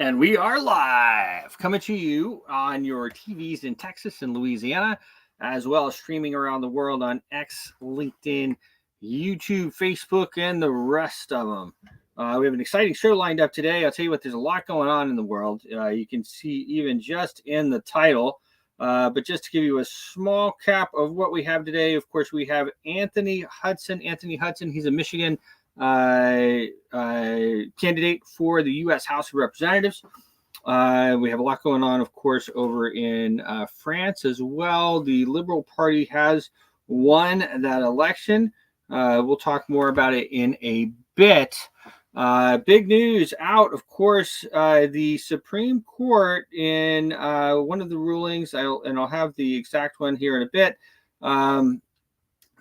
And we are live, coming to you on your TVs in Texas and Louisiana, as well as streaming around the world on X, LinkedIn, YouTube, Facebook, and the rest of them. We have an exciting show lined up today. I'll tell you what, there's a lot going on in the world. You can see even just in the title. But just to give you a small cap of what we have today, of course, we have Anthony Hudson. Anthony Hudson, he's a Michigan candidate for the U.S. House of Representatives. We have a lot going on, of course, over in France as well. The Liberal Party has won that election. We'll talk more about it in a bit. Big news out, of course, the Supreme Court in one of the rulings, I'll have the exact one here in a bit.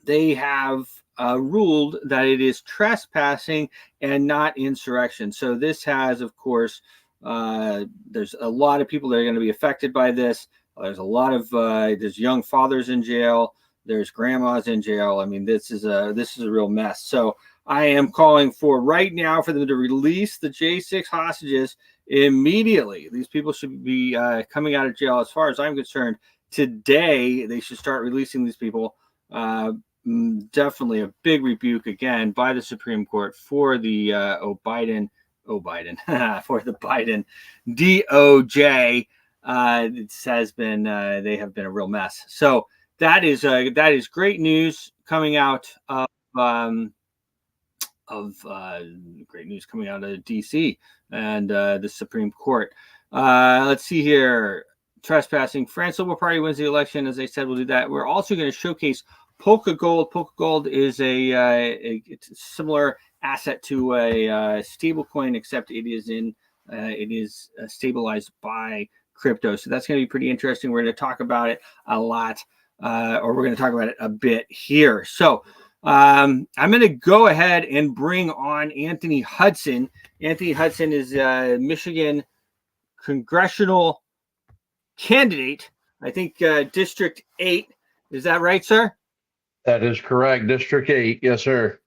They have ruled that it is trespassing and not insurrection. So this has, of course, there's a lot of people that are going to be affected by this. There's a lot of there's young fathers in jail. There's grandmas in jail. I mean, this is a real mess. So I am calling for right now for them to release the J6 hostages immediately. These people should be coming out of jail. As far as I'm concerned, today they should start releasing these people. Definitely a big rebuke again by the Supreme Court for the Biden for the Biden DOJ. It has been they have been a real mess. So that is great news coming out of great news coming out of DC and the Supreme Court. Let's see here. Trespassing. France Liberal Party wins the election. As I said, we'll do that. We're also going to showcase Polka Gold. Polka Gold is a similar asset to a stable coin, except it is stabilized by crypto. So that's going to be pretty interesting. We're going to talk about it a lot, or we're going to talk about it a bit here. So I'm going to go ahead and bring on Anthony Hudson. Anthony Hudson is a Michigan congressional candidate. I think District 8. Is that right, sir? That is correct. District 8. Yes, sir.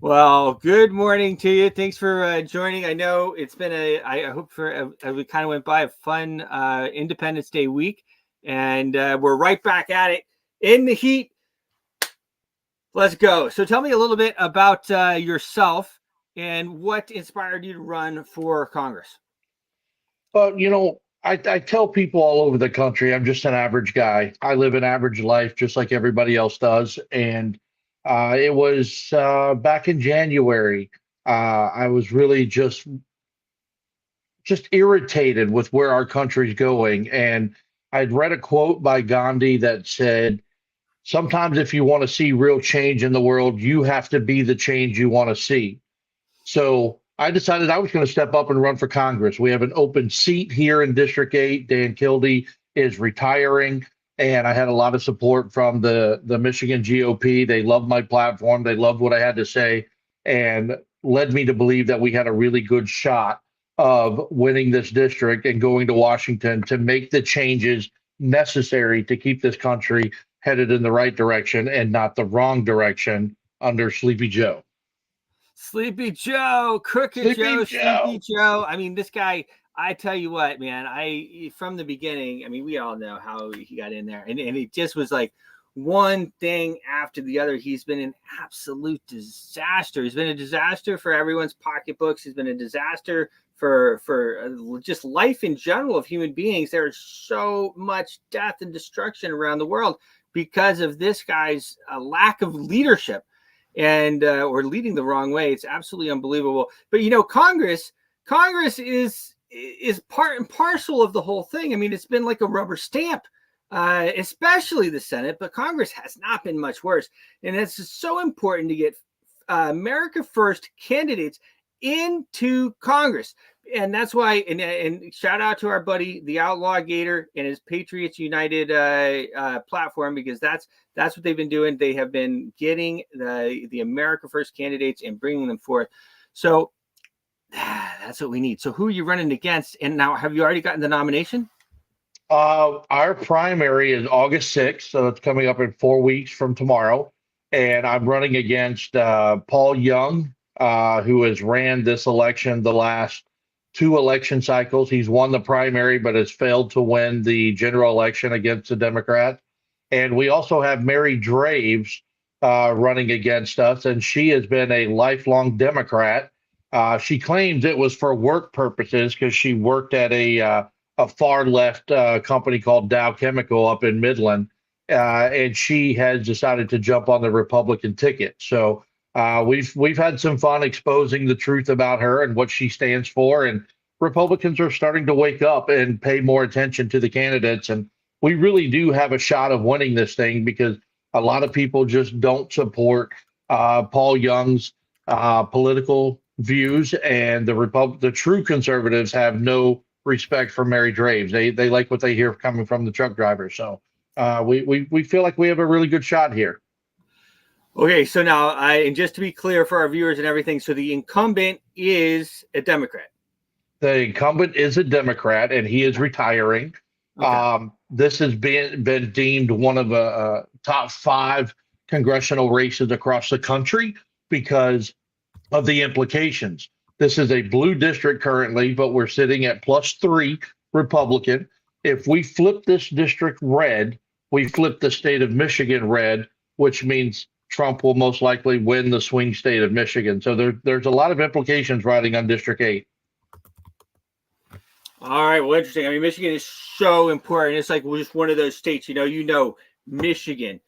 Well, good morning to you. Thanks for joining. I know it's been I hope we kind of went by a fun Independence Day week, and we're right back at it in the heat. Let's go. So tell me a little bit about yourself and what inspired you to run for Congress. Well, I tell people all over the country, I'm just an average guy. I live an average life just like everybody else does. And it was back in January. I was really just irritated with where our country's going. And I'd read a quote by Gandhi that said, sometimes if you want to see real change in the world, you have to be the change you want to see. So I decided I was going to step up and run for Congress. We have an open seat here in District 8. Dan Kildee is retiring, and I had a lot of support from the Michigan GOP. They loved my platform. They loved what I had to say, and led me to believe that we had a really good shot of winning this district and going to Washington to make the changes necessary to keep this country headed in the right direction and not the wrong direction under Sleepy Joe. Sleepy Joe, Crooked Joe, Sleepy Joe. I mean, this guy, I tell you what, man, from the beginning, I mean, we all know how he got in there. And it just was like one thing after the other. He's been an absolute disaster. He's been a disaster for everyone's pocketbooks. He's been a disaster for just life in general of human beings. There is so much death and destruction around the world because of this guy's lack of leadership. And or leading the wrong way. It's absolutely unbelievable. But Congress is part and parcel of the whole thing. I mean, it's been like a rubber stamp, especially the Senate, but Congress has not been much worse. And it's so important to get America First candidates into Congress. And that's why, and shout out to our buddy, the Outlaw Gator, and his Patriots United platform, because that's what they've been doing. They have been getting the America First candidates and bringing them forth. So that's what we need. So who are you running against? And now, have you already gotten the nomination? Our primary is August 6th, so it's coming up in 4 weeks from tomorrow. And I'm running against Paul Young, who has ran this election the last 2 election cycles. He's won the primary, but has failed to win the general election against the Democrat. And we also have Mary Draves running against us, and she has been a lifelong Democrat. She claims it was for work purposes because she worked at a far left company called Dow Chemical up in Midland, and she has decided to jump on the Republican ticket. So we've had some fun exposing the truth about her and what she stands for, and Republicans are starting to wake up and pay more attention to the candidates, and we really do have a shot of winning this thing because a lot of people just don't support Paul Young's political views, and the true conservatives have no respect for Mary Draves. They like what they hear coming from the truck drivers. So we feel like we have a really good shot here. Okay, so now and just to be clear for our viewers and everything, so the incumbent is a Democrat. The incumbent is a Democrat, and he is retiring. Okay. This has been deemed one of the top 5 congressional races across the country because of the implications. This is a blue district currently, but we're sitting at +3 Republican. If we flip this district red, we flip the state of Michigan red, which means Trump will most likely win the swing state of Michigan. So there's a lot of implications riding on District 8. All right, well, interesting. I mean, Michigan is so important. It's like just one of those states, Michigan,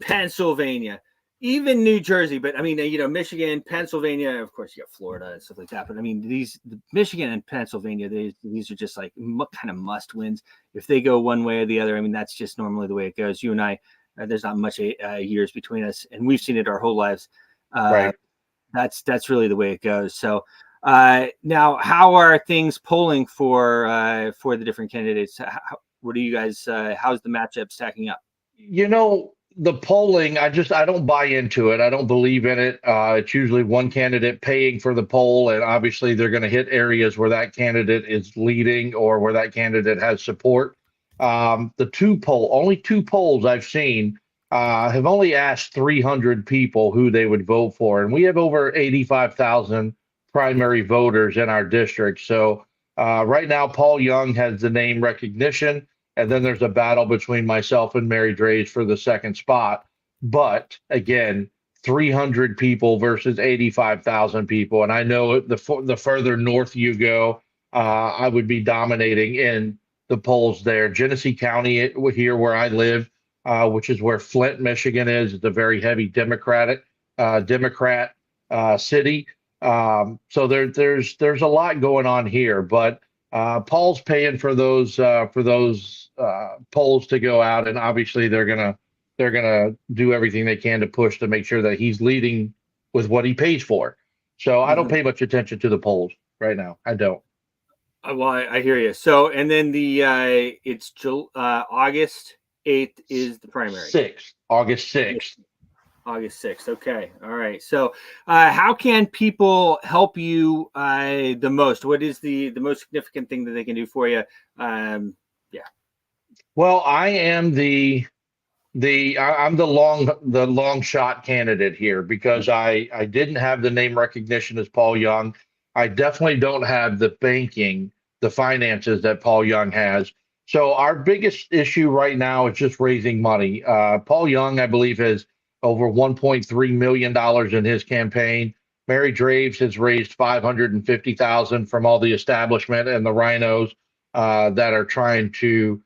Pennsylvania, even New Jersey. But I mean, Michigan, Pennsylvania, of course, you got Florida and stuff like that. But I mean, Michigan and Pennsylvania, these are just like kind of must wins. If they go one way or the other, I mean, that's just normally the way it goes. You and I, there's not much years between us, and we've seen it our whole lives. Right. That's really the way it goes. So. Now, how are things polling for the different candidates? What do you guys? How's the matchup stacking up? The polling, I don't buy into it. I don't believe in it. It's usually one candidate paying for the poll, and obviously they're going to hit areas where that candidate is leading or where that candidate has support. Only 2 polls I've seen have only asked 300 people who they would vote for, and we have over 85,000 primary voters in our district. So right now, Paul Young has the name recognition, and then there's a battle between myself and Mary Draves for the second spot. But again, 300 people versus 85,000 people. And I know the further north you go, I would be dominating in the polls there. Genesee County here where I live, which is where Flint, Michigan is. It's a very heavy Democrat city. So there's a lot going on here, but Paul's paying for those polls to go out, and obviously they're gonna do everything they can to push to make sure that he's leading with what he pays for. So I don't pay much attention to the polls right now. I don't. Well, I hear you. So, and then it's August 8th is the primary. August 6th. August 6th. Okay. All right. So how can people help you the most? What is the most significant thing that they can do for you? Yeah. Well, I am I'm the long shot candidate here because I didn't have the name recognition as Paul Young. I definitely don't have the finances that Paul Young has. So our biggest issue right now is just raising money. Paul Young, I believe, has over $1.3 million in his campaign. Mary Draves has raised $550,000 from all the establishment and the rhinos that are trying to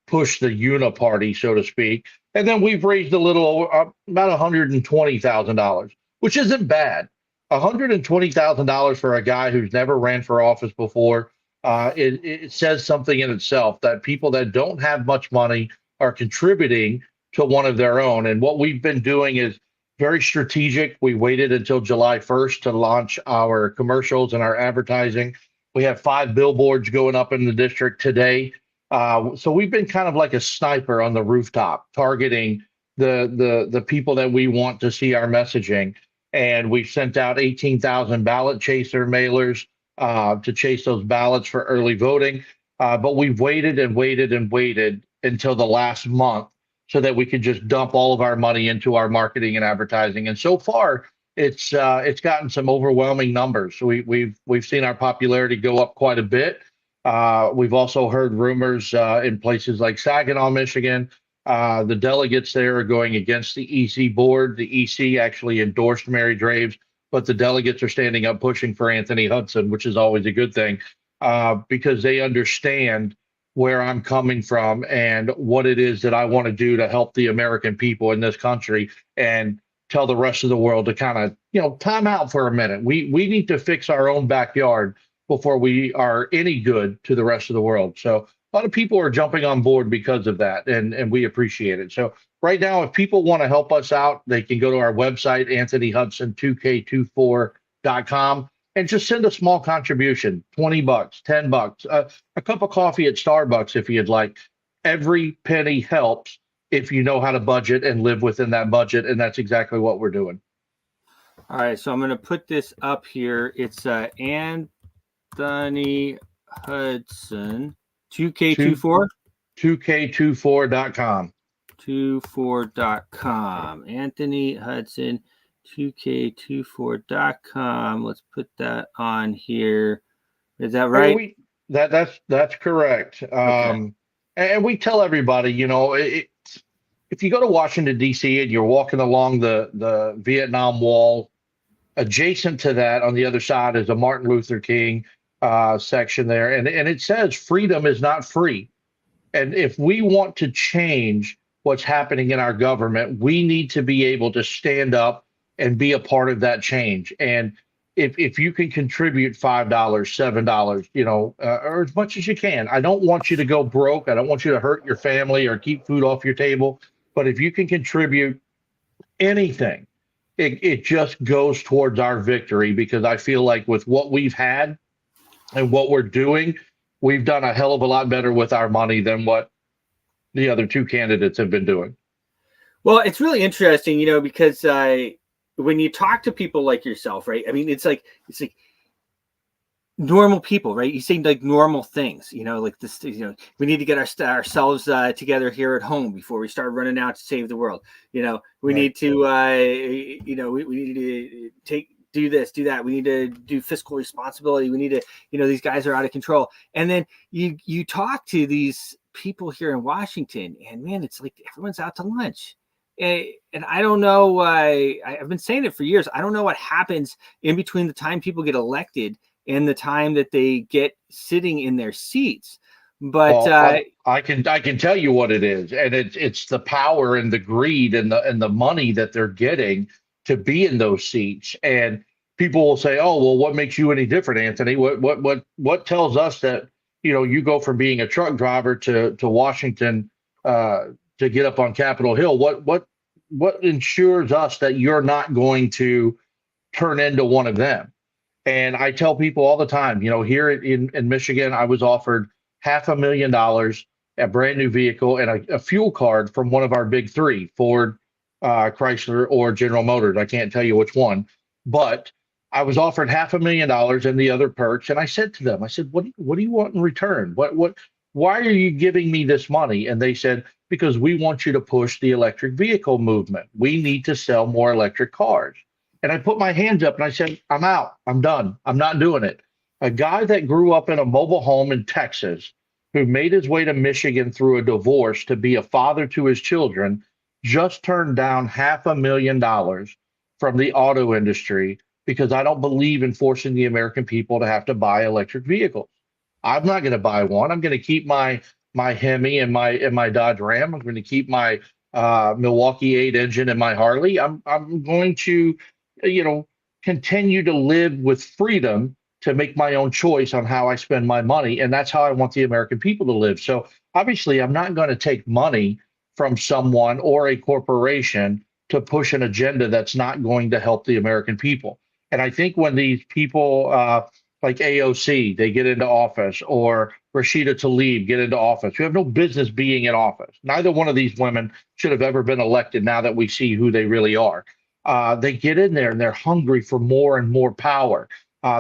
push the uniparty, so to speak. And then we've raised about $120,000, which isn't bad. $120,000 for a guy who's never ran for office before. It says something in itself that people that don't have much money are contributing to one of their own. And what we've been doing is very strategic. We waited until July 1st to launch our commercials and our advertising. We have 5 billboards going up in the district today. So we've been kind of like a sniper on the rooftop, targeting the people that we want to see our messaging. And we've sent out 18,000 ballot chaser mailers to chase those ballots for early voting. But we've waited and waited and waited until the last month so that we could just dump all of our money into our marketing and advertising. And so far, it's gotten some overwhelming numbers. We've seen our popularity go up quite a bit. We've also heard rumors in places like Saginaw, Michigan. The delegates there are going against the EC board. The EC actually endorsed Mary Draves, but the delegates are standing up pushing for Anthony Hudson, which is always a good thing because they understand where I'm coming from and what it is that I want to do to help the American people in this country and tell the rest of the world to kind of, time out for a minute. We need to fix our own backyard before we are any good to the rest of the world. So a lot of people are jumping on board because of that, and we appreciate it. So right now, if people want to help us out, they can go to our website, anthonyhudson2k24.com, and just send a small contribution, $20, $10, a cup of coffee at Starbucks if you'd like. Every penny helps if you know how to budget and live within that budget, and that's exactly what we're doing. All right, so I'm going to put this up here. It's Anthony Hudson, 2K24? 2K24.com. 24.com. Anthony Hudson, 2K24.com. Let's put that on here. Is that right? That's correct. Okay. And we tell everybody, if you go to Washington, D.C., and you're walking along the Vietnam Wall, adjacent to that on the other side is a Martin Luther King section there. And it says freedom is not free. And if we want to change what's happening in our government, we need to be able to stand up and be a part of that change. And if you can contribute $5, $7, or as much as you can, I don't want you to go broke. I don't want you to hurt your family or keep food off your table. But if you can contribute anything, it just goes towards our victory, because I feel like with what we've had and what we're doing, we've done a hell of a lot better with our money than what the other two candidates have been doing. Well, it's really interesting, because when you talk to people like yourself, right? I mean, it's like normal people, right? You say like normal things, like this, we need to get ourselves together here at home before we start running out to save the world. We right. need to, we need to do this, do that. We need to do fiscal responsibility. We need to, these guys are out of control. And then you talk to these people here in Washington, and man, it's like everyone's out to lunch. And I don't know, I've been saying it for years. I don't know what happens in between the time people get elected and the time that they get sitting in their seats. But I can tell you what it is, and it's the power and the greed and the money that they're getting to be in those seats. And people will say, "Oh, well, what makes you any different, Anthony? What tells us that you go from being a truck driver to Washington to get up on Capitol Hill? What ensures us that you're not going to turn into one of them?" And I tell people all the time, here in Michigan, I was offered $500,000, a brand new vehicle, and a fuel card from one of our big three, Ford, Chrysler, or General Motors. I can't tell you which one, but I was offered $500,000 and the other perks. And I said to them, what do you want in return? Why are you giving me this money? And they said, because we want you to push the electric vehicle movement. We need to sell more electric cars. And I put my hands up and I said, I'm out. I'm done. I'm not doing it. A guy that grew up in a mobile home in Texas, who made his way to Michigan through a divorce to be a father to his children, just turned down $500,000 from the auto industry because I don't believe in forcing the American people to have to buy electric vehicles. I'm not going to buy one. I'm going to keep my Hemi and my Dodge Ram. I'm going to keep my Milwaukee 8 engine and my Harley. I'm going to continue to live with freedom to make my own choice on how I spend my money. And that's how I want the American people to live. So obviously, I'm not going to take money from someone or a corporation to push an agenda that's not going to help the American people. And I think when these people like AOC, they get into office, or Rashida Tlaib get into office, who have no business being in office. Neither one of these women should have ever been elected now that we see who they really are. They get in there and they're hungry for more and more power.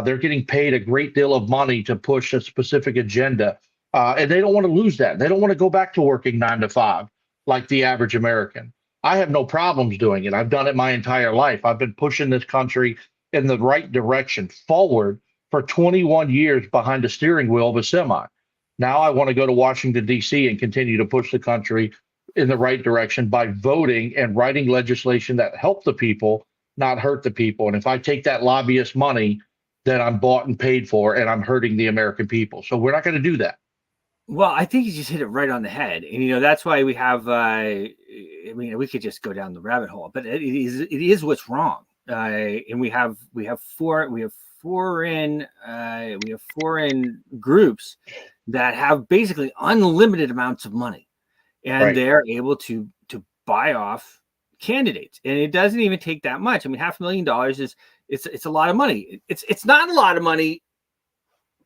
They're getting paid a great deal of money to push a specific agenda. And they don't want to lose that. They don't want to go back to working 9 to 5 like the average American. I have no problems doing it. I've done it my entire life. I've been pushing this country in the right direction forward for 21 years behind the steering wheel of a semi. Now I want to go to Washington, D.C. and continue to push the country in the right direction by voting and writing legislation that help the people, not hurt the people. And if I take that lobbyist money, then I'm bought and paid for, and I'm hurting the American people. So we're not going to do that. Well, I think you just hit it right on the head, and that's why we have. I mean, we could just go down the rabbit hole, but it is what's wrong. And we have foreign groups that have basically unlimited amounts of money, and Right. they're able to buy off candidates, and it doesn't even take that much. I mean, $500,000 is it's a lot of money. It's not a lot of money,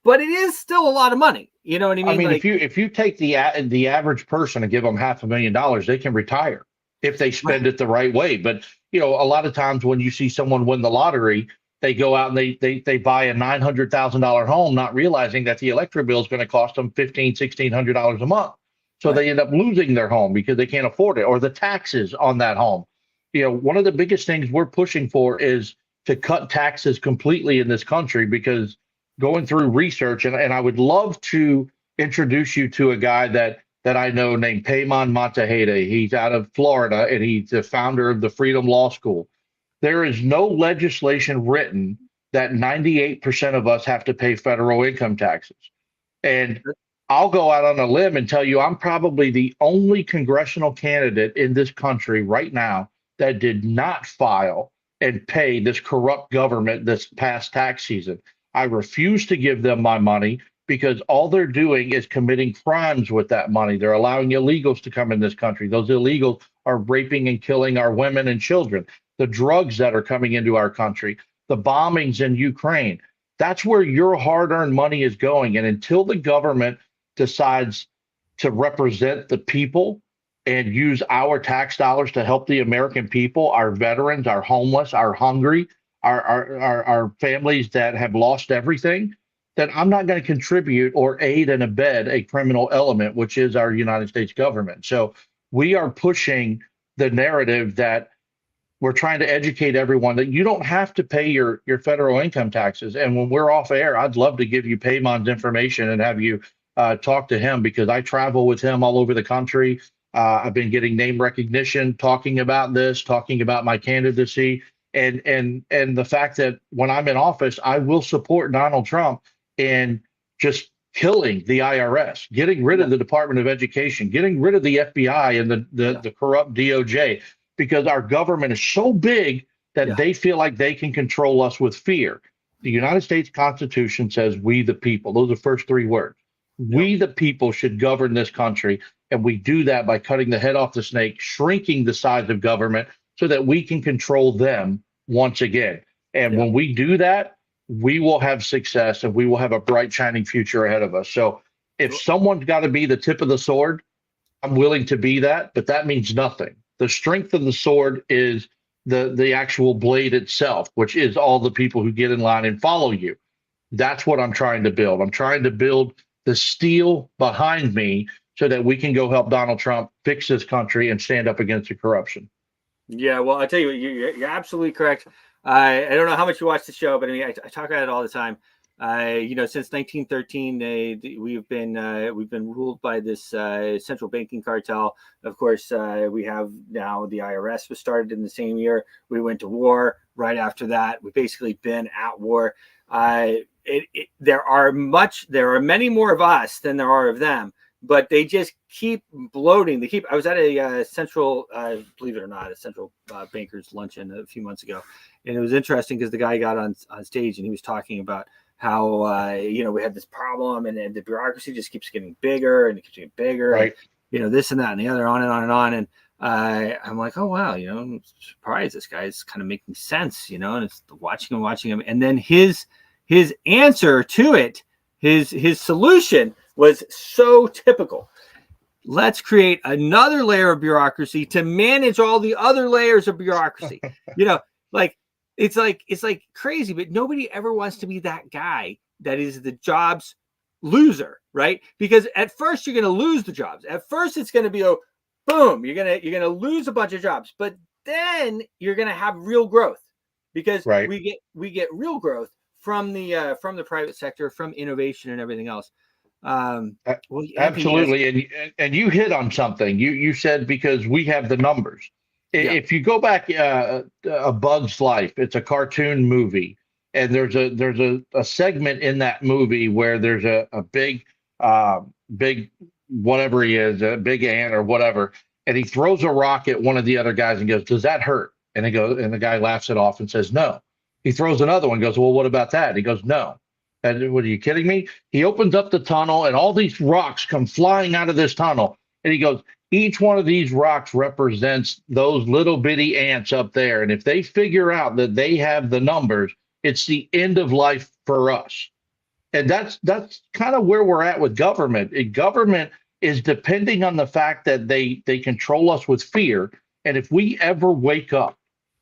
but it is still a lot of money. You know what I mean? I mean, if you take the average person and give them $500,000, they can retire if they spend it the right way. But a lot of times when you see someone win the lottery, they go out and they buy a $900,000 home, not realizing that the electric bill is going to cost them $1,600 a month. So they end up losing their home because they can't afford it, or the taxes on that home. One of the biggest things we're pushing for is to cut taxes completely in this country, because going through research, and I would love to introduce you to a guy that I know named Payman Montahede. He's out of Florida, and he's the founder of the Freedom Law School. There is no legislation written that 98% of us have to pay federal income taxes. And I'll go out on a limb and tell you I'm probably the only congressional candidate in this country right now that did not file and pay this corrupt government this past tax season. I refuse to give them my money because all they're doing is committing crimes with that money. They're allowing illegals to come in this country. Those illegals are raping and killing our women and children. The drugs that are coming into our country, the bombings in Ukraine, that's where your hard-earned money is going. And until the government decides to represent the people and use our tax dollars to help the American people, our veterans, our homeless, our hungry, our families that have lost everything, then I'm not going to contribute or aid and abet a criminal element, which is our United States government. So we are pushing the narrative that we're trying to educate everyone that you don't have to pay your federal income taxes. And when we're off air, I'd love to give you Payman's information and have you talk to him, because I travel with him all over the country. I've been getting name recognition, talking about this, talking about my candidacy, and the fact that when I'm in office, I will support Donald Trump in just killing the IRS, getting rid of the Department of Education, getting rid of the FBI and the corrupt DOJ, because our government is so big that they feel like they can control us with fear. The United States Constitution says we the people. Those are the first three words. We the people should govern this country, and we do that by cutting the head off the snake, shrinking the size of government so that we can control them once again. And when we do that, we will have success, and we will have a bright, shining future ahead of us. So if someone's got to be the tip of the sword, I'm willing to be that, but that means nothing. The strength of the sword is the actual blade itself, which is all the people who get in line and follow you. That's what I'm trying to build. I'm trying to build the steel behind me so that we can go help Donald Trump fix this country and stand up against the corruption. Yeah, well, I tell you, you're absolutely correct. I don't know how much you watch the show, but I mean, I talk about it all the time. Since 1913, we've been ruled by this central banking cartel. Of course, we have now the IRS was started in the same year. We went to war right after that. We've basically been at war. There are many more of us than there are of them, but they just keep bloating. I was at a central, believe it or not, a central bankers luncheon a few months ago, and it was interesting because the guy got on stage and he was talking about how we had this problem, and the bureaucracy just keeps getting bigger and it keeps getting bigger, right? And, this and that and the other, on and on and on. And I'm like, oh wow, I'm surprised this guy's kind of making sense, and it's watching him, and then his answer to it, his solution was so typical. Let's create another layer of bureaucracy to manage all the other layers of bureaucracy. It's like crazy, but nobody ever wants to be that guy that is the jobs loser, right? Because at first you're going to lose the jobs. At first it's going to be, boom, you're gonna lose a bunch of jobs, but then you're gonna have real growth because Right. we get real growth from the private sector, from innovation and everything else. Well, Anthony, Absolutely, and you hit on something. You said because we have the numbers. yeah, If you go back, A Bug's Life, it's a cartoon movie, and there's a segment in that movie where there's a big whatever he is, a big ant or whatever, and he throws a rock at one of the other guys and goes, "Does that hurt?" And the guy laughs it off and says, "No." He throws another one, goes, "Well, what about that?" And he goes, "No." And what, are you kidding me? He opens up the tunnel and all these rocks come flying out of this tunnel. And he goes, each one of these rocks represents those little bitty ants up there. And if they figure out that they have the numbers, it's the end of life for us. And that's kind of where we're at with government. Government is depending on the fact that they control us with fear. And if we ever wake up,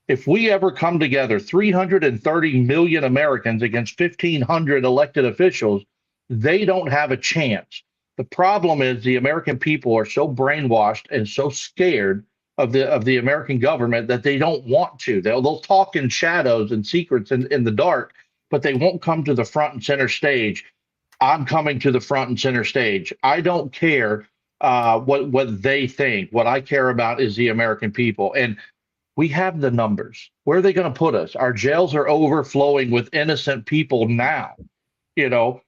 if we ever come together, 330 million Americans against 1,500 elected officials, they don't have a chance. The problem is the American people are so brainwashed and so scared of the American government that they don't want to. They'll talk in shadows and secrets in the dark, but they won't come to the front and center stage. I'm coming to the front and center stage. I don't care what they think. What I care about is the American people. And we have the numbers. Where are they going to put us? Our jails are overflowing with innocent people now.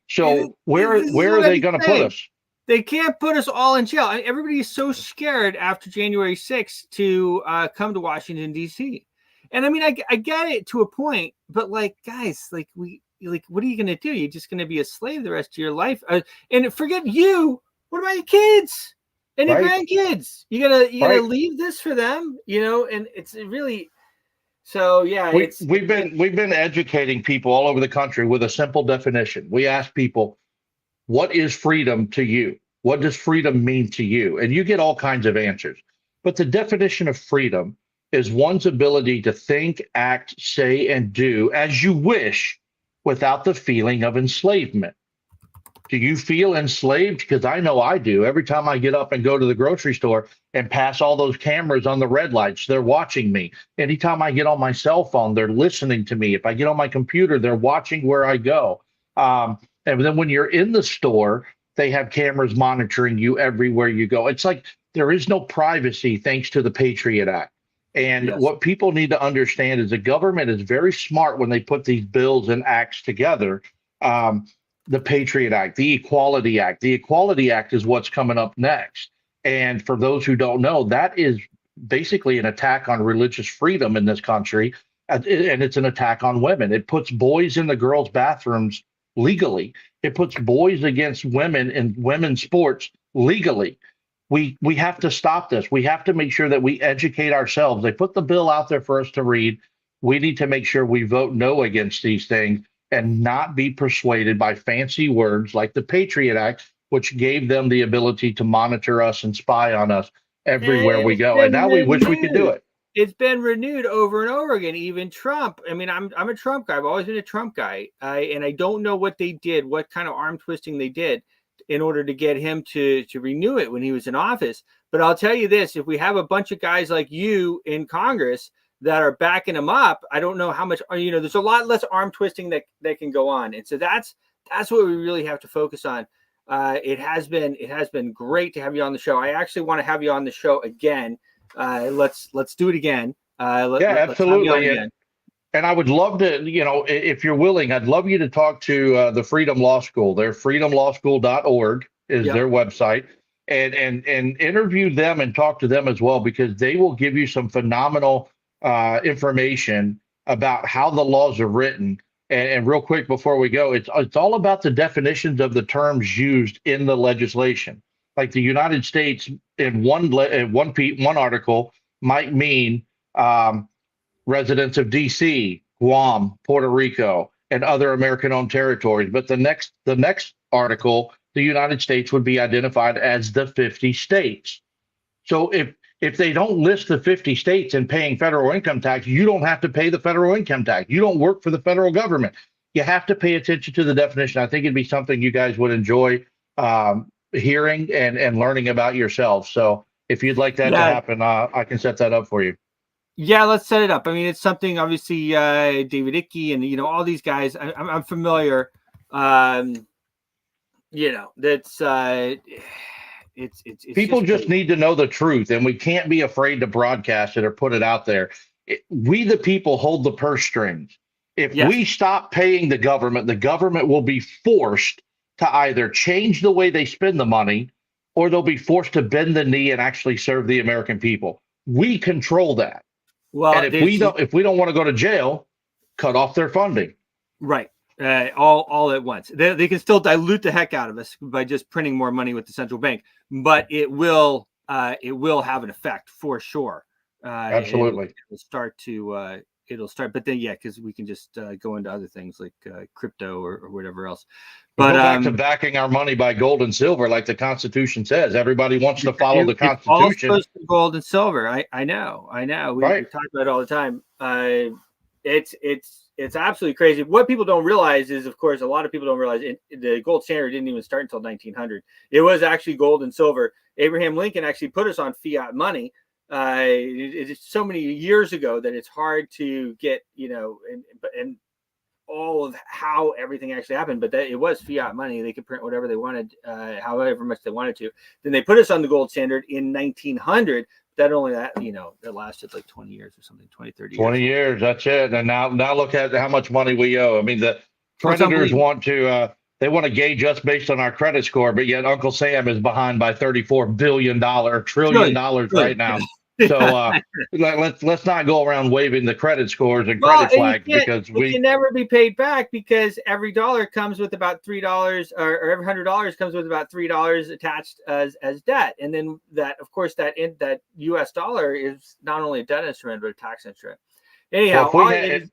So where are they going to put us? They can't put us all in jail. I mean, everybody is so scared after January 6th to come to Washington, D.C. And I mean, I get it to a point, but like, guys, what are you going to do? You're just going to be a slave the rest of your life. And forget you. What about your kids and your grandkids? You gotta leave this for them, and it's really, so yeah. We've been educating people all over the country with a simple definition. We ask people, what is freedom to you? What does freedom mean to you? And you get all kinds of answers. But the definition of freedom is one's ability to think, act, say, and do as you wish without the feeling of enslavement. Do you feel enslaved? Because I know I do. Every time I get up and go to the grocery store and pass all those cameras on the red lights, they're watching me. Anytime I get on my cell phone, they're listening to me. If I get on my computer, they're watching where I go. And then when you're in the store, they have cameras monitoring you everywhere you go. It's like there is no privacy thanks to the Patriot Act. And what people need to understand is the government is very smart when they put these bills and acts together. The Patriot Act, the Equality Act. The Equality Act is what's coming up next. And for those who don't know, that is basically an attack on religious freedom in this country. And it's an attack on women. It puts boys in the girls' bathrooms legally. It puts boys against women in women's sports legally. We have to stop this. We have to make sure that we educate ourselves. They put the bill out there for us to read. We need to make sure we vote no against these things and not be persuaded by fancy words like the Patriot Act, which gave them the ability to monitor us and spy on us everywhere we go. And now we wish we could do it. It's been renewed over and over again. Even Trump. I mean, I'm a Trump guy. I've always been a Trump guy. And I don't know what they did, what kind of arm twisting they did in order to get him to renew it when he was in office. But I'll tell you this, if we have a bunch of guys like you in Congress that are backing him up, I don't know how much, there's a lot less arm twisting that can go on. And so that's what we really have to focus on. It has been great to have you on the show. I actually want to have you on the show again. Let's do it again. Absolutely. And I would love to, if you're willing, I'd love you to talk to the Freedom Law School. Their freedomlawschool.org is their website, and interview them and talk to them as well, because they will give you some phenomenal information about how the laws are written. And real quick before we go, it's all about the definitions of the terms used in the legislation. Like the United States in one article might mean residents of D.C., Guam, Puerto Rico, and other American-owned territories. But the next article, the United States would be identified as the 50 states. So if they don't list the 50 states in paying federal income tax, you don't have to pay the federal income tax. You don't work for the federal government. You have to pay attention to the definition. I think it'd be something you guys would enjoy hearing and learning about yourselves. So If you'd like that to happen, I can set that up for you. Yeah, let's set it up. I mean, it's something obviously David Icke and all these guys. I'm familiar. That's it's people just need to know the truth, and we can't be afraid to broadcast it or put it out there. We the people hold the purse strings. If we stop paying the government will be forced to either change the way they spend the money, or they'll be forced to bend the knee and actually serve the American people. We control that. Well, and if we don't want to go to jail, cut off their funding. Right. All at once. They can still dilute the heck out of us by just printing more money with the central bank, but it will have an effect for sure. Absolutely. It'll start, but then because we can just go into other things like crypto or whatever else. But go back to backing our money by gold and silver, like the Constitution says. Everybody wants to follow the Constitution. All supposed to be gold and silver. I know. We talk about it all the time. It's absolutely crazy. What people don't realize is, of course, a lot of people don't realize the gold standard didn't even start until 1900. It was actually gold and silver. Abraham Lincoln actually put us on fiat money. It's so many years ago that it's hard to get, and all of how everything actually happened, but it was fiat money. They could print whatever they wanted, however much they wanted to. Then they put us on the gold standard in 1900. That lasted like 20 years or something, 20, 30 years. 20 years, that's it. And now look at how much money we owe. I mean, the creditors want to gauge us based on our credit score, but yet Uncle Sam is behind by $34 trillion right now. So let's not go around waving the credit scores and credit flags, because we can never be paid back, because every dollar comes with about $3 or every $100 comes with about $3 attached as debt. And then that, of course, that US dollar is not only a debt instrument, but a tax instrument. Anyhow, go ahead.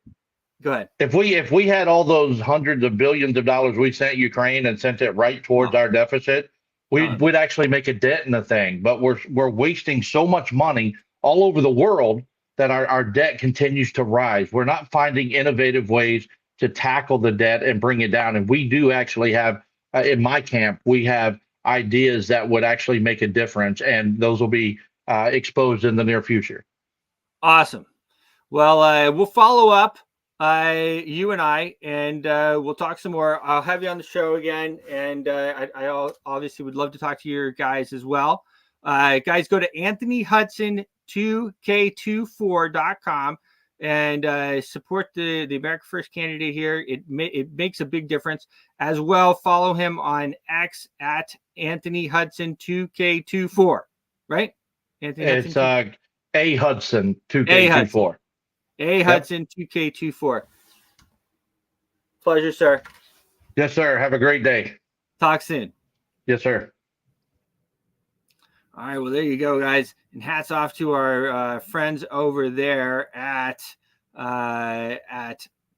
If we had all those hundreds of billions of dollars we sent Ukraine and sent it right towards our deficit, we'd actually make a dent in the thing. But we're wasting so much money all over the world that our debt continues to rise. We're not finding innovative ways to tackle the debt and bring it down. And we do actually have, in my camp, we have ideas that would actually make a difference, and those will be exposed in the near future. Awesome. Well, we'll follow up, you and I, and we'll talk some more. I'll have you on the show again, and I obviously would love to talk to your guys as well. Guys, go to Anthony Hudson 2K24.com and support the America First candidate here. It makes a big difference as well. Follow him on X at Anthony Hudson 2K24, right? Anthony it's A Hudson 2K24. Hudson 2K24. Pleasure, sir. Yes, sir. Have a great day. Talk soon. Yes, sir. All right. Well, there you go, guys. And hats off to our friends over there at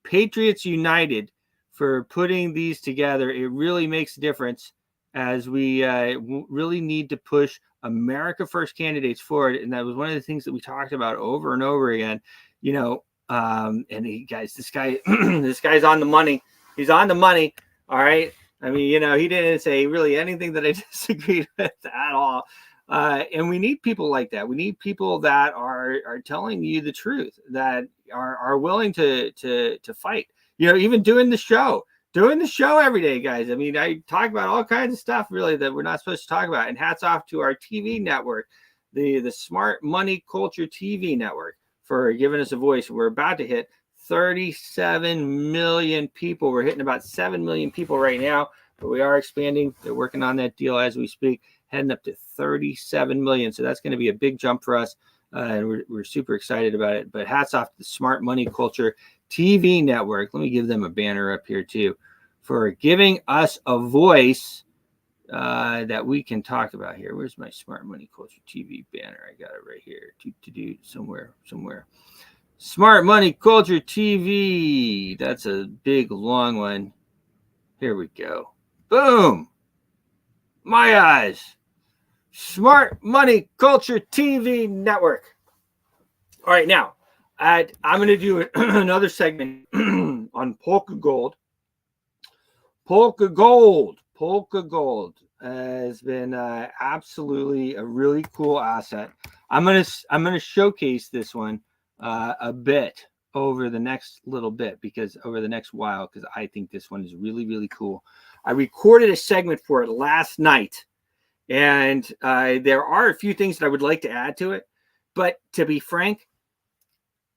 Patriots United for putting these together. It really makes a difference as we really need to push America First candidates forward. And that was one of the things that we talked about over and over again. And this guy's on the money. He's on the money. All right. I mean, he didn't say really anything that I disagreed with at all. And we need people like that. We need people that are telling you the truth, that are willing to fight, even doing the show every day, guys. I mean, I talk about all kinds of stuff really that we're not supposed to talk about. And hats off to our TV network, the Smart Money Culture TV network, for giving us a voice. We're about to hit 37 million people. We're hitting about 7 million people right now, but we are expanding. They're working on that deal as we speak, heading up to 37 million. So that's going to be a big jump for us. And we're super excited about it. But hats off to the Smart Money Culture TV network. Let me give them a banner up here too, for giving us a voice that we can talk about here. Where's my Smart Money Culture TV banner? I got it right here. To do somewhere. Smart Money Culture TV. That's a big, long one. Here we go. Boom. My eyes. Smart Money Culture TV network. All right, now I'm going to do another segment on polka gold. Polka gold. has been absolutely a really cool asset. I'm gonna showcase this one a bit over the next little bit, because over the next while, because I think this one is really, really cool. I recorded a segment for it last night, and there are a few things that I would like to add to it, but to be frank,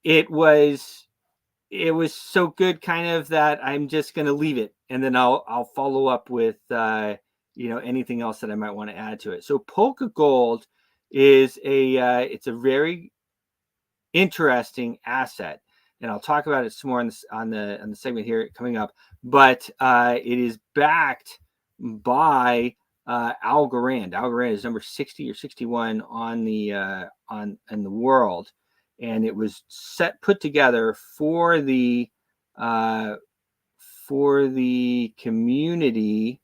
it was so good, kind of, that I'm just going to leave it, and then I'll follow up with anything else that I might want to add to it. So Polka Gold is it's a very interesting asset, and I'll talk about it some more on the segment here coming up. But it is backed by Algorand. Algorand is number 60 or 61 on in the world, and it was put together for the community,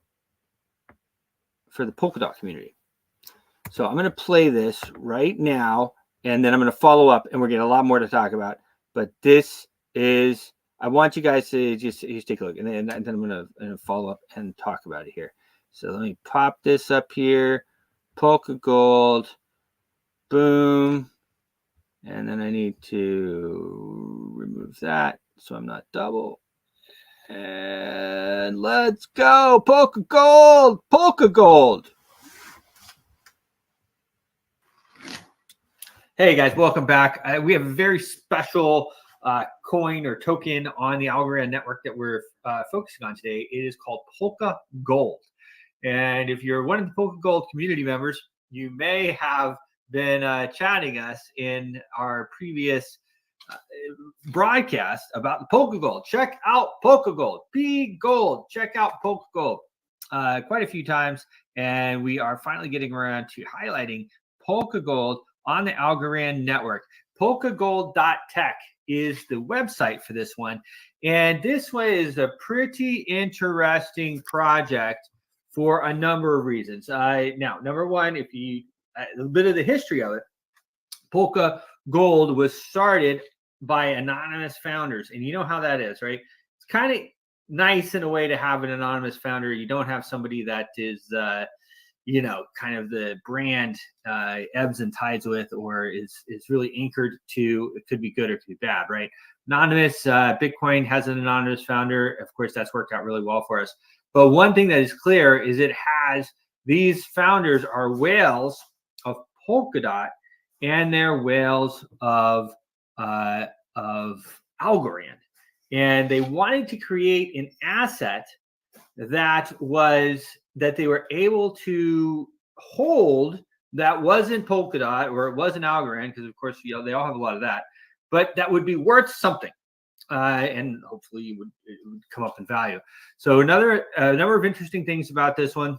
for the polka dot community. So I'm going to play this right now, and then I'm going to follow up, and we're getting a lot more to talk about. But this is, I want you guys to just take a look, and then I'm going to follow up and talk about it here. So let me pop this up here. Polka Gold. Boom. And then I need to remove that so I'm not double. And let's go. Polka Gold. Polka Gold. Hey guys, welcome back. We have a very special coin or token on the Algorand network that we're focusing on today. It is called Polka Gold. And if you're one of the Polka Gold community members, you may have been chatting us in our previous broadcast about the Polka Gold. Check out Polka Gold. P Gold. Check out Polka Gold quite a few times. And we are finally getting around to highlighting Polka Gold on the Algorand network. Polkagold.tech is the website for this one. And this one is a pretty interesting project for a number of reasons. Now, number one, if you a bit of the history of it, Polka Gold was started by anonymous founders. And you know how that is, right? It's kind of nice in a way to have an anonymous founder. You don't have somebody that is kind of the brand ebbs and tides with, or is really anchored to, it could be good or it could be bad, right? Anonymous, Bitcoin has an anonymous founder. Of course, that's worked out really well for us. But one thing that is clear is these founders are whales of Polkadot, and they're whales of Algorand. And they wanted to create an asset that they were able to hold, that wasn't Polkadot or it wasn't Algorand, because of course they all have a lot of that, but that would be worth something, and hopefully it would come up in value. So a number of interesting things about this one.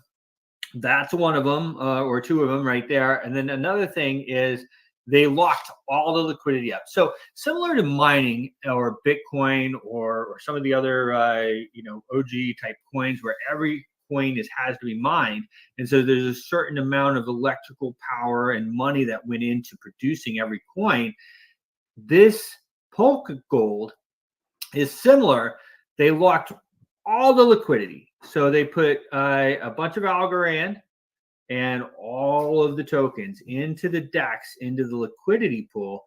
That's one of them, or two of them right there. And then another thing is they locked all the liquidity up. So similar to mining or Bitcoin or some of the other OG type coins, where every coin has to be mined, and so there's a certain amount of electrical power and money that went into producing every coin. This Polka Gold is similar. They locked all the liquidity, so they put a bunch of Algorand and all of the tokens into the DEX, into the liquidity pool,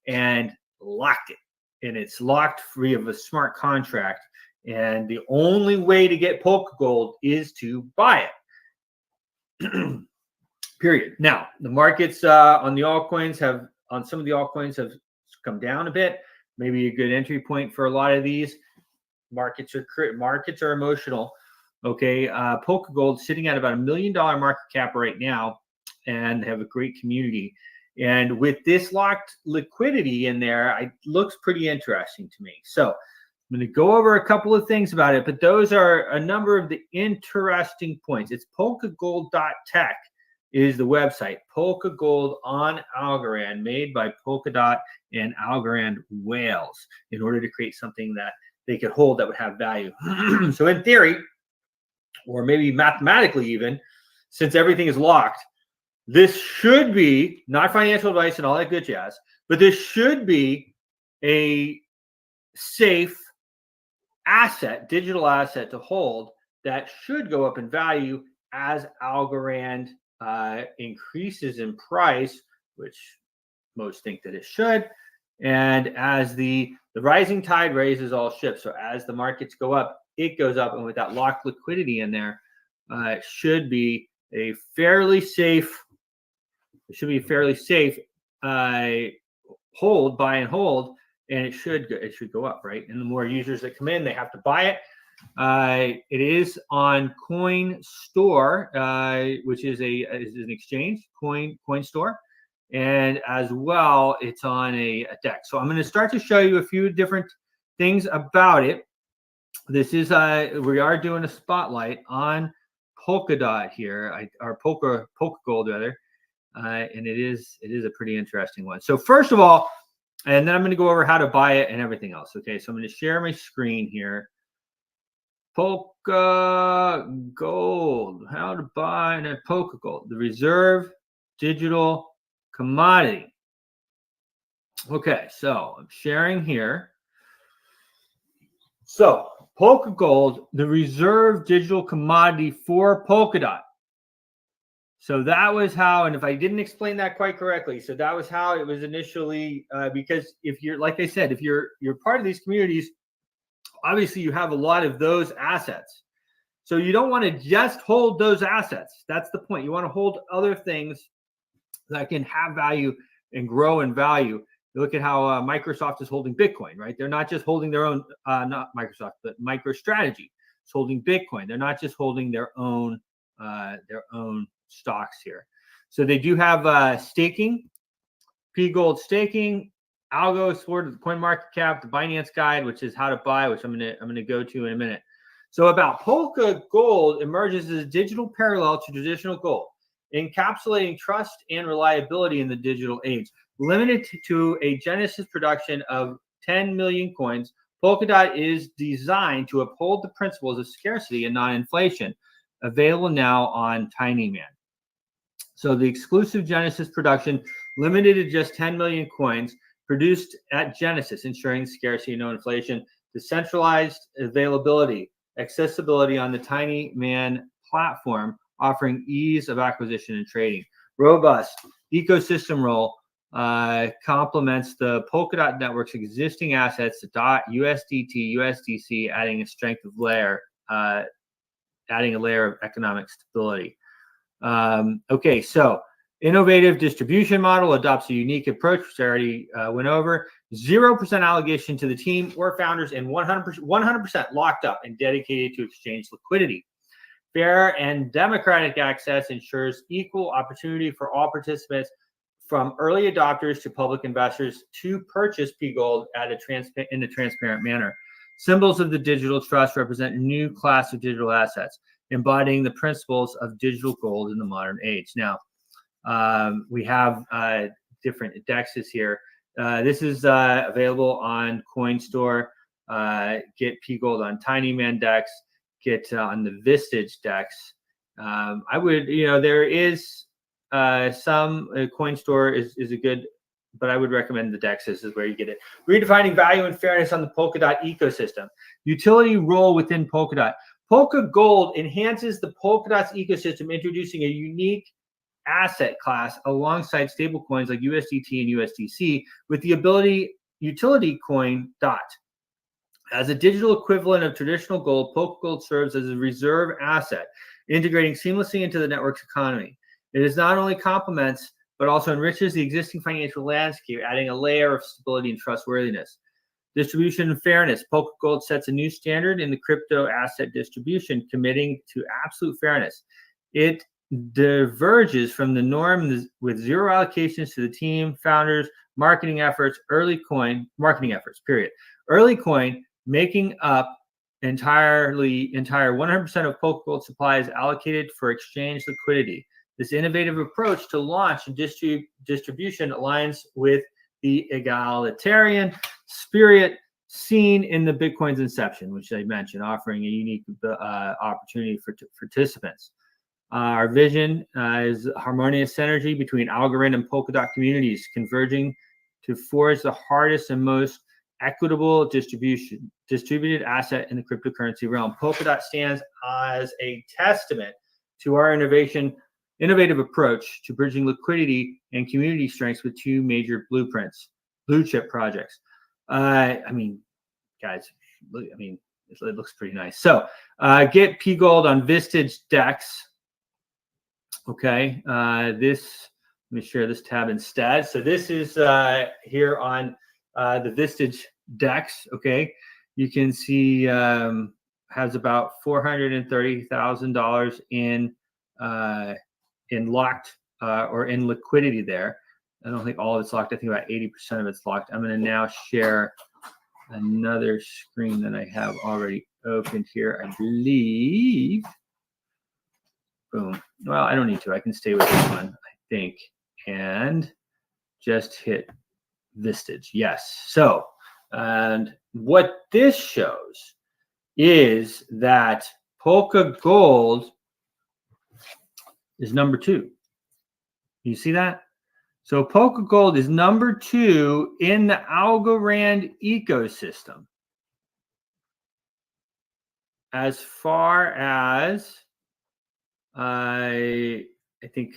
and locked it. And it's locked free of a smart contract. And the only way to get Polka Gold is to buy it. Period. Now, the markets on some of the altcoins have come down a bit. Maybe a good entry point for a lot of these. Markets are emotional. Okay, Polka Gold sitting at about $1 million market cap right now, and have a great community. And with this locked liquidity in there, it looks pretty interesting to me. So I'm going to go over a couple of things about it, but those are a number of the interesting points. It's polkagold.tech is the website. Polka Gold on Algorand, made by Polkadot and Algorand whales, in order to create something that they could hold that would have value. So in theory, or maybe mathematically even, since everything is locked, this should be, not financial advice and all that good jazz, but this should be a safe asset, digital asset to hold, that should go up in value as Algorand increases in price, which most think that it should, and as the rising tide raises all ships. So as the markets go up, it goes up, and with that locked liquidity in there, it should be a fairly safe. It should be a fairly safe buy and hold, and it should go up, right? And the more users that come in, they have to buy it. It is on Coin Store, which is an exchange, Coin Store, and as well, it's on a DEX. So I'm going to start to show you a few different things about it. This is we are doing a spotlight on Polkadot here, or Polka Gold rather, and it is a pretty interesting one. So first of all, and then I'm going to go over how to buy it and everything else. Okay, so I'm going to share my screen here. Polka Gold, how to buy a Polka Gold, the reserve digital commodity. Okay, so I'm sharing here. So Polka Gold, the reserve digital commodity for Polkadot. So that was how, and if I didn't explain that quite correctly, so that was how it was initially, because if you're, like I said, if you're part of these communities, obviously you have a lot of those assets. So you don't want to just hold those assets. That's the point. You want to hold other things that can have value and grow in value. You look at how Microsoft is holding Bitcoin, right? They're not just holding their own, not Microsoft, but MicroStrategy is holding Bitcoin. They're not just holding their own stocks here. So they do have staking, P-Gold staking, Algo explored the CoinMarketCap, the Binance guide, which is how to buy, which I'm gonna go to in a minute. So about Polka Gold emerges as a digital parallel to traditional gold, encapsulating trust and reliability in the digital age. Limited to a Genesis production of 10 million coins, Polkadot is designed to uphold the principles of scarcity and non-inflation, available now on TinyMan. So the exclusive Genesis production, limited to just 10 million coins, produced at Genesis, ensuring scarcity and no inflation, decentralized availability, accessibility on the TinyMan platform, offering ease of acquisition and trading. Robust ecosystem role complements the Polkadot network's existing assets, the DOT, USDT, USDC, adding a layer of economic stability. Okay, so innovative distribution model adopts a unique approach, which I already went over. 0% allocation to the team or founders, and 100% locked up and dedicated to exchange liquidity. Fair and democratic access ensures equal opportunity for all participants, from early adopters to public investors, to purchase P-Gold in a transparent manner. Symbols of the digital trust represent a new class of digital assets, embodying the principles of digital gold in the modern age. Now, we have different DEXs here. This is available on Coin Store. Get P-Gold on TinyMan DEX. Get on the Vistage DEX. I would, there is some Coin Store is a good, but I would recommend the DEXs is where you get it. Redefining value and fairness on the Polkadot ecosystem. Utility role within Polkadot. Polka Gold enhances the Polkadot's ecosystem, introducing a unique asset class alongside stablecoins like USDT and USDC, with the utility coin DOT. As a digital equivalent of traditional gold, Polka Gold serves as a reserve asset, integrating seamlessly into the network's economy. It is not only complements, but also enriches the existing financial landscape, adding a layer of stability and trustworthiness. Distribution and fairness. Polka Gold sets a new standard in the crypto asset distribution, committing to absolute fairness. It diverges from the norm with zero allocations to the team, founders, marketing efforts, marketing efforts, period. Early coin making up entire 100% of Polka Gold supply is allocated for exchange liquidity. This innovative approach to launch and distribution aligns with the egalitarian spirit seen in the Bitcoin's inception, which I mentioned, offering a unique opportunity for participants. Our vision is harmonious synergy between Algorand and Polkadot communities, converging to forge the hardest and most equitable distributed asset in the cryptocurrency realm. Polkadot stands as a testament to our innovative approach to bridging liquidity and community strengths with two major blue chip projects. I mean, guys, I mean, it looks pretty nice. So get P Gold on Vistage DEX. Okay, let me share this tab instead. So this is here on the Vistage DEX. Okay, you can see has about $430,000 in locked or in liquidity there. I don't think all of it's locked. I think about 80% of it's locked. I'm going to now share another screen that I have already opened here, I believe. Boom. Well, I don't need to. I can stay with this one, I think, and just hit Vistage. Yes. So, and what this shows is that Polka Gold is number 2. You see that? So Polka Gold is number 2 in the Algorand ecosystem. As far as I think,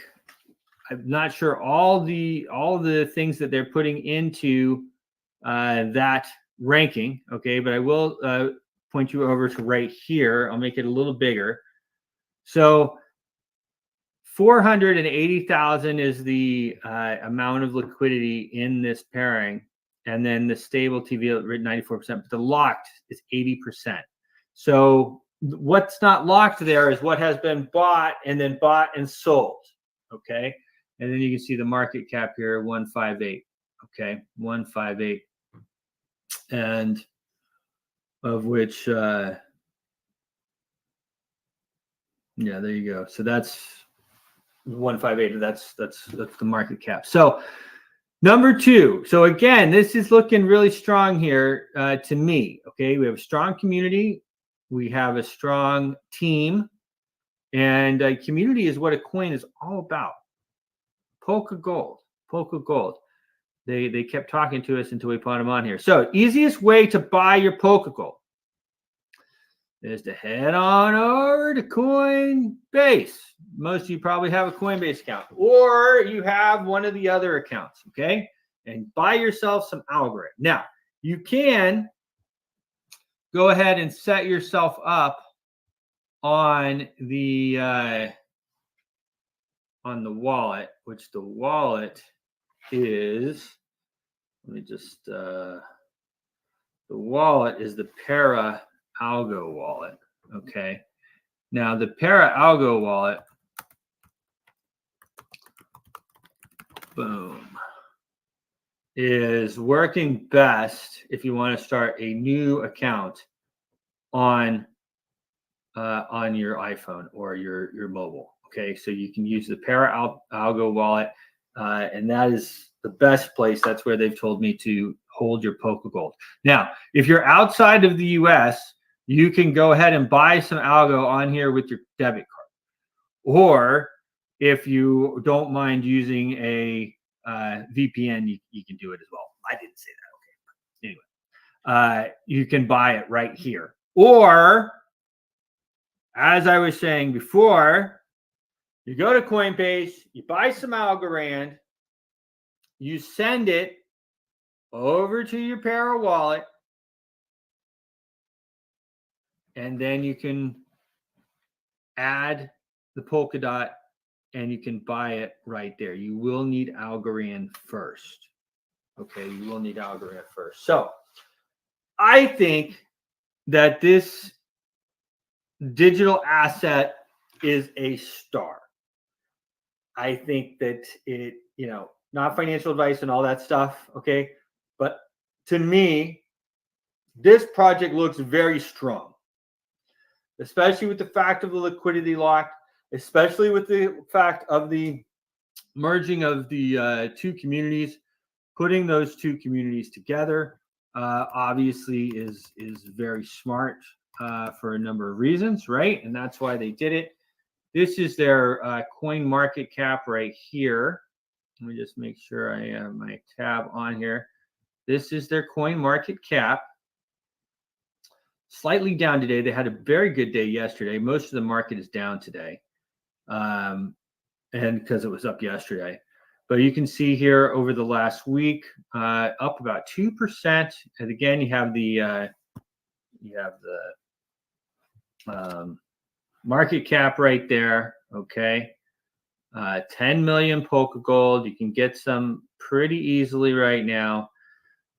I'm not sure all the things that they're putting into that ranking. Okay, but I will point you over to right here. I'll make it a little bigger. So 480,000 is the amount of liquidity in this pairing, and then the stable TV at 94%, but the locked is 80%. So what's not locked there is what has been bought and sold. Okay, and then you can see the market cap here, 158. Okay, 158, and of which, yeah, there you go. So that's 158. That's the market cap. So number 2. So again, this is looking really strong here to me. Okay, we have a strong community, we have a strong team, and community is what a coin is all about. Polka Gold. They kept talking to us until we put them on here. So easiest way to buy your Polka Gold is to head on over to Coinbase. Most of you probably have a Coinbase account, or you have one of the other accounts, okay? And buy yourself some Algorand. Now, you can go ahead and set yourself up on the wallet, which the wallet is, let me just, the wallet is the Para Algo wallet. Okay. Now the Para Algo wallet, boom, is working best if you want to start a new account on your iPhone or your mobile. Okay, so you can use the Para Algo wallet, and that is the best place. That's where they've told me to hold your Polka Gold. Now, if you're outside of the US, you can go ahead and buy some Algo on here with your debit card. Or if you don't mind using a VPN, you can do it as well. I didn't say that. Okay. Anyway, you can buy it right here. Or, as I was saying before, you go to Coinbase, you buy some Algorand, you send it over to your Para wallet, and then you can add the Polkadot and you can buy it right there. You will need Algorand first. Okay, you will need Algorand first. So I think that this digital asset is a star. I think that it, not financial advice and all that stuff, okay? But to me, this project looks very strong, especially with the fact of the liquidity lock, especially with the fact of the merging of the two communities. Putting those two communities together obviously is very smart for a number of reasons, right? And that's why they did it. This is their coin market cap right here. Let me just make sure I have my tab on here. This is their coin market cap. Slightly down today. They had a very good day yesterday. Most of the market is down today. and because it was up yesterday. But you can see here over the last week, up about 2%. And again, you have the market cap right there. Okay, 10 million polka gold. You can get some pretty easily right now.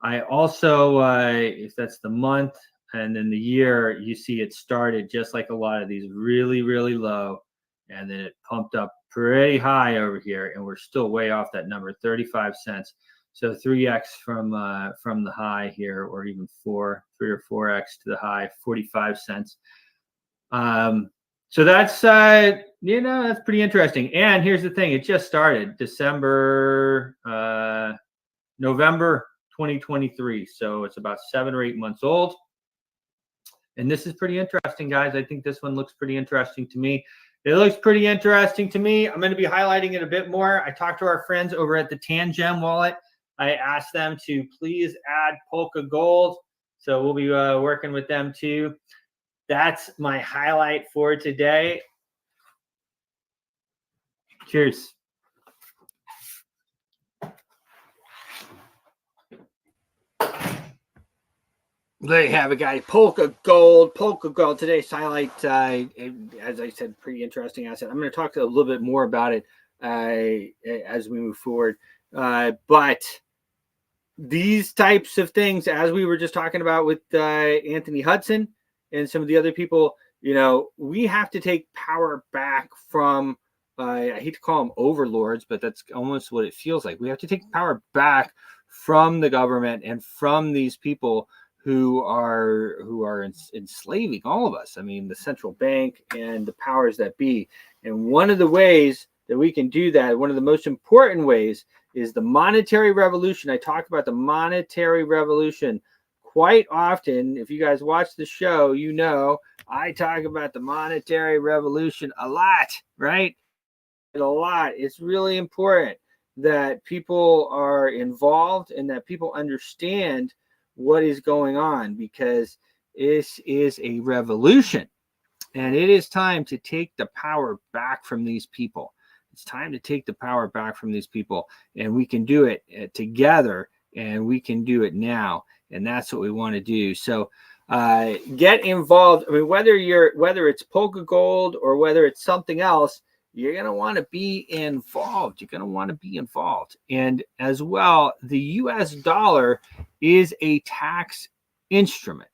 I also, if that's the month and then the year, you see it started just like a lot of these really, really low, and then it pumped up pretty high over here, and we're still way off that number, 35 cents. So 3x from the high here, or even 3 or 4x to the high, 45 cents. So that's that's pretty interesting. And here's the thing: it just started November 2023, so it's about 7 or 8 months old. And this is pretty interesting, guys. I think this one looks pretty interesting to me. It looks pretty interesting to me. I'm going to be highlighting it a bit more. I talked to our friends over at the Tangem wallet. I asked them to please add polka gold, so we'll be working with them too. That's my highlight for today. Cheers. There you have it, guys. Polka gold. Today's highlight, as I said, pretty interesting asset. I'm going to talk a little bit more about it as we move forward. But these types of things, as we were just talking about with Anthony Hudson and some of the other people, we have to take power back from, I hate to call them overlords, but that's almost what it feels like. We have to take power back from the government and from these people who are enslaving all of us. I mean, the central bank and the powers that be. And one of the ways that we can do that, one of the most important ways, is the monetary revolution. I talk about the monetary revolution quite often. If you guys watch the show, I talk about the monetary revolution a lot, right? A lot. It's really important that people are involved and that people understand what is going on, because this is a revolution and it is time to take the power back from these people. It's time to take the power back from these people, and we can do it together, and we can do it now, and that's what we want to do. So get involved. I mean, whether it's polka gold or whether it's something else, you're going to want to be involved. You're going to want to be involved. And as well, the US dollar is a tax instrument.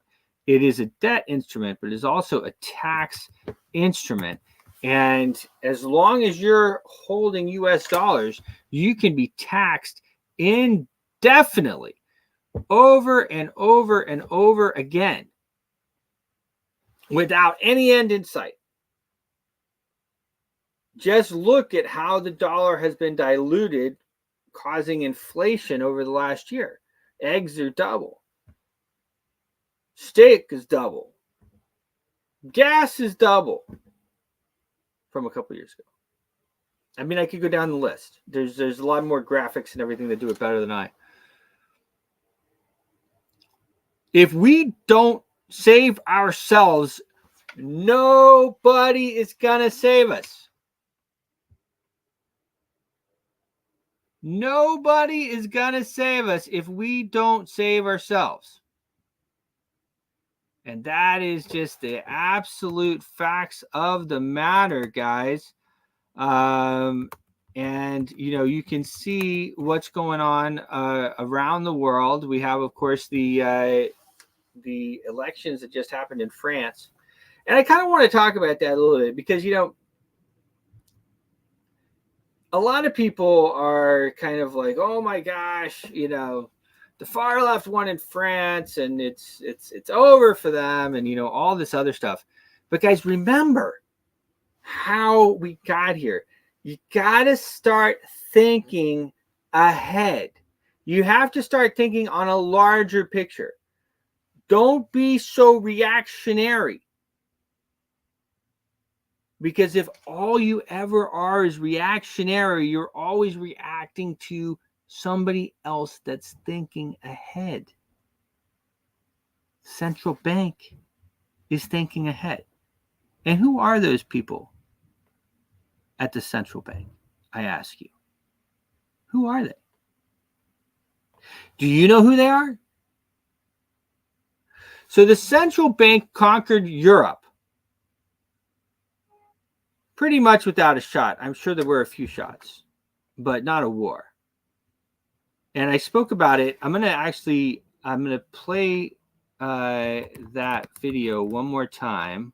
It is a debt instrument, but it is also a tax instrument. And as long as you're holding US dollars, you can be taxed indefinitely over and over and over again without any end in sight. Just look at how the dollar has been diluted, causing inflation over the last year. Eggs are double. Steak is double. Gas is double from a couple years ago. I mean, I could go down the list. There's a lot more graphics and everything that do it better than I. If we don't save ourselves, nobody is going to save us. Nobody is going to save us if we don't save ourselves. And that is just the absolute facts of the matter, guys. And, you can see what's going on around the world. We have, of course, the elections that just happened in France. And I kind of want to talk about that a little bit because, a lot of people are kind of like, oh my gosh, the far left won in France and it's over for them, and all this other stuff. But guys, remember how we got here. You got to start thinking ahead. You have to start thinking on a larger picture. Don't be so reactionary. Because if all you ever are is reactionary, you're always reacting to somebody else that's thinking ahead. Central bank is thinking ahead. And who are those people? at the central bank? I ask you. Who are they? Do you know who they are? So the central bank conquered Europe pretty much without a shot. I'm sure there were a few shots, but not a war. And I spoke about it. I'm going to play that video one more time.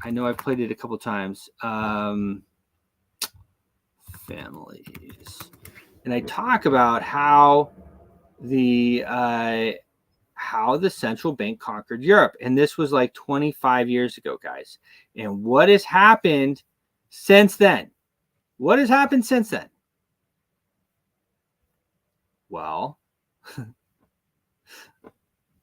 I know I've played it a couple times. Families. And I talk about how the central bank conquered Europe. And this was like 25 years ago, guys. And what has happened since then? What has happened since then? Well,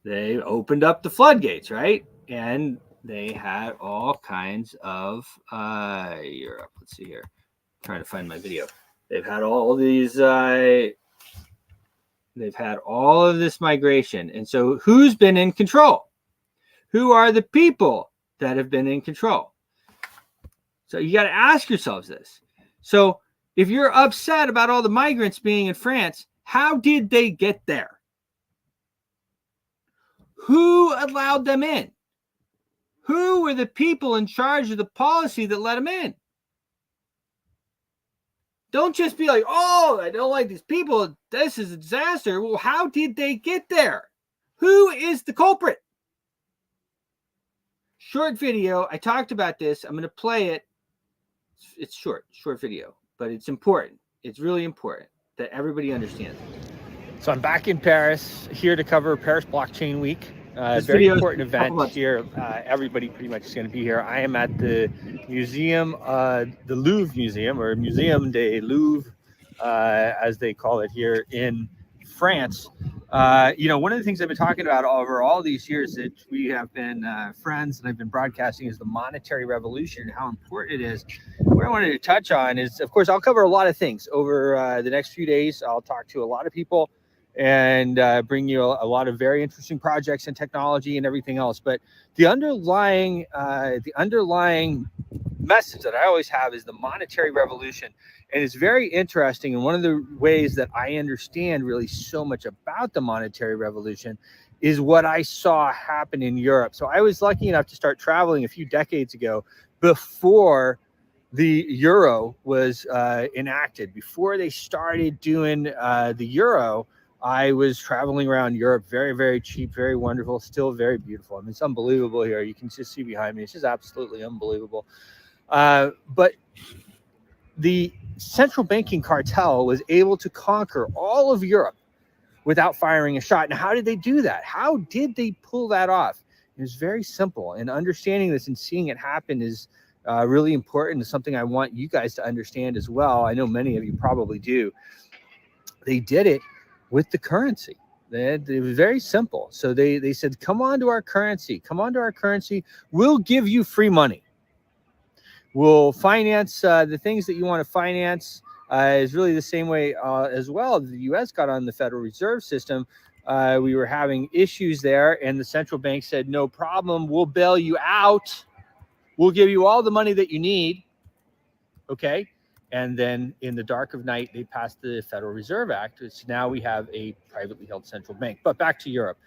they opened up the floodgates, right? And they had all kinds of Europe. Let's see here. I'm trying to find my video. They've had all these they've had all of this migration. And so who's been in control? Who are the people that have been in control? So you got to ask yourselves this. So if you're upset about all the migrants being in France, how did they get there? Who allowed them in? Who were the people in charge of the policy that let them in? Don't just be like, oh, I don't like these people. This is a disaster. Well, how did they get there? Who is the culprit? Short video. I talked about this. I'm going to play it. It's short video, but it's important. It's really important that everybody understands it. So I'm back in Paris, here to cover Paris Blockchain Week. Very important event here. Everybody pretty much is going to be here. I am at the museum, the Louvre Museum, or Museum des Louvre, as they call it here in France. One of the things I've been talking about over all these years that we have been friends and I've been broadcasting is the monetary revolution and how important it is. What I wanted to touch on is, of course, I'll cover a lot of things over the next few days. I'll talk to a lot of people and bring you a lot of very interesting projects and technology and everything else. But the underlying message that I always have is the monetary revolution. And it's very interesting. And one of the ways that I understand really so much about the monetary revolution is what I saw happen in Europe. So I was lucky enough to start traveling a few decades ago before the euro was enacted. Before they started doing the euro, I was traveling around Europe, very, very cheap, very wonderful, still very beautiful. I mean, it's unbelievable here. You can just see behind me. It's just absolutely unbelievable. But the central banking cartel was able to conquer all of Europe without firing a shot. Now, how did they do that? How did they pull that off? It was very simple. And understanding this and seeing it happen is really important. It's something I want you guys to understand as well. I know many of you probably do. They did it with the currency. It was very simple. So they said, come on to our currency. Come on to our currency. We'll give you free money. We'll finance the things that you want to finance. Is really the same way as well. The U.S. got on the Federal Reserve System. We were having issues there, and the central bank said, no problem. We'll bail you out. We'll give you all the money that you need. Okay. And then in the dark of night, they passed the Federal Reserve Act. So now we have a privately held central bank. But back to Europe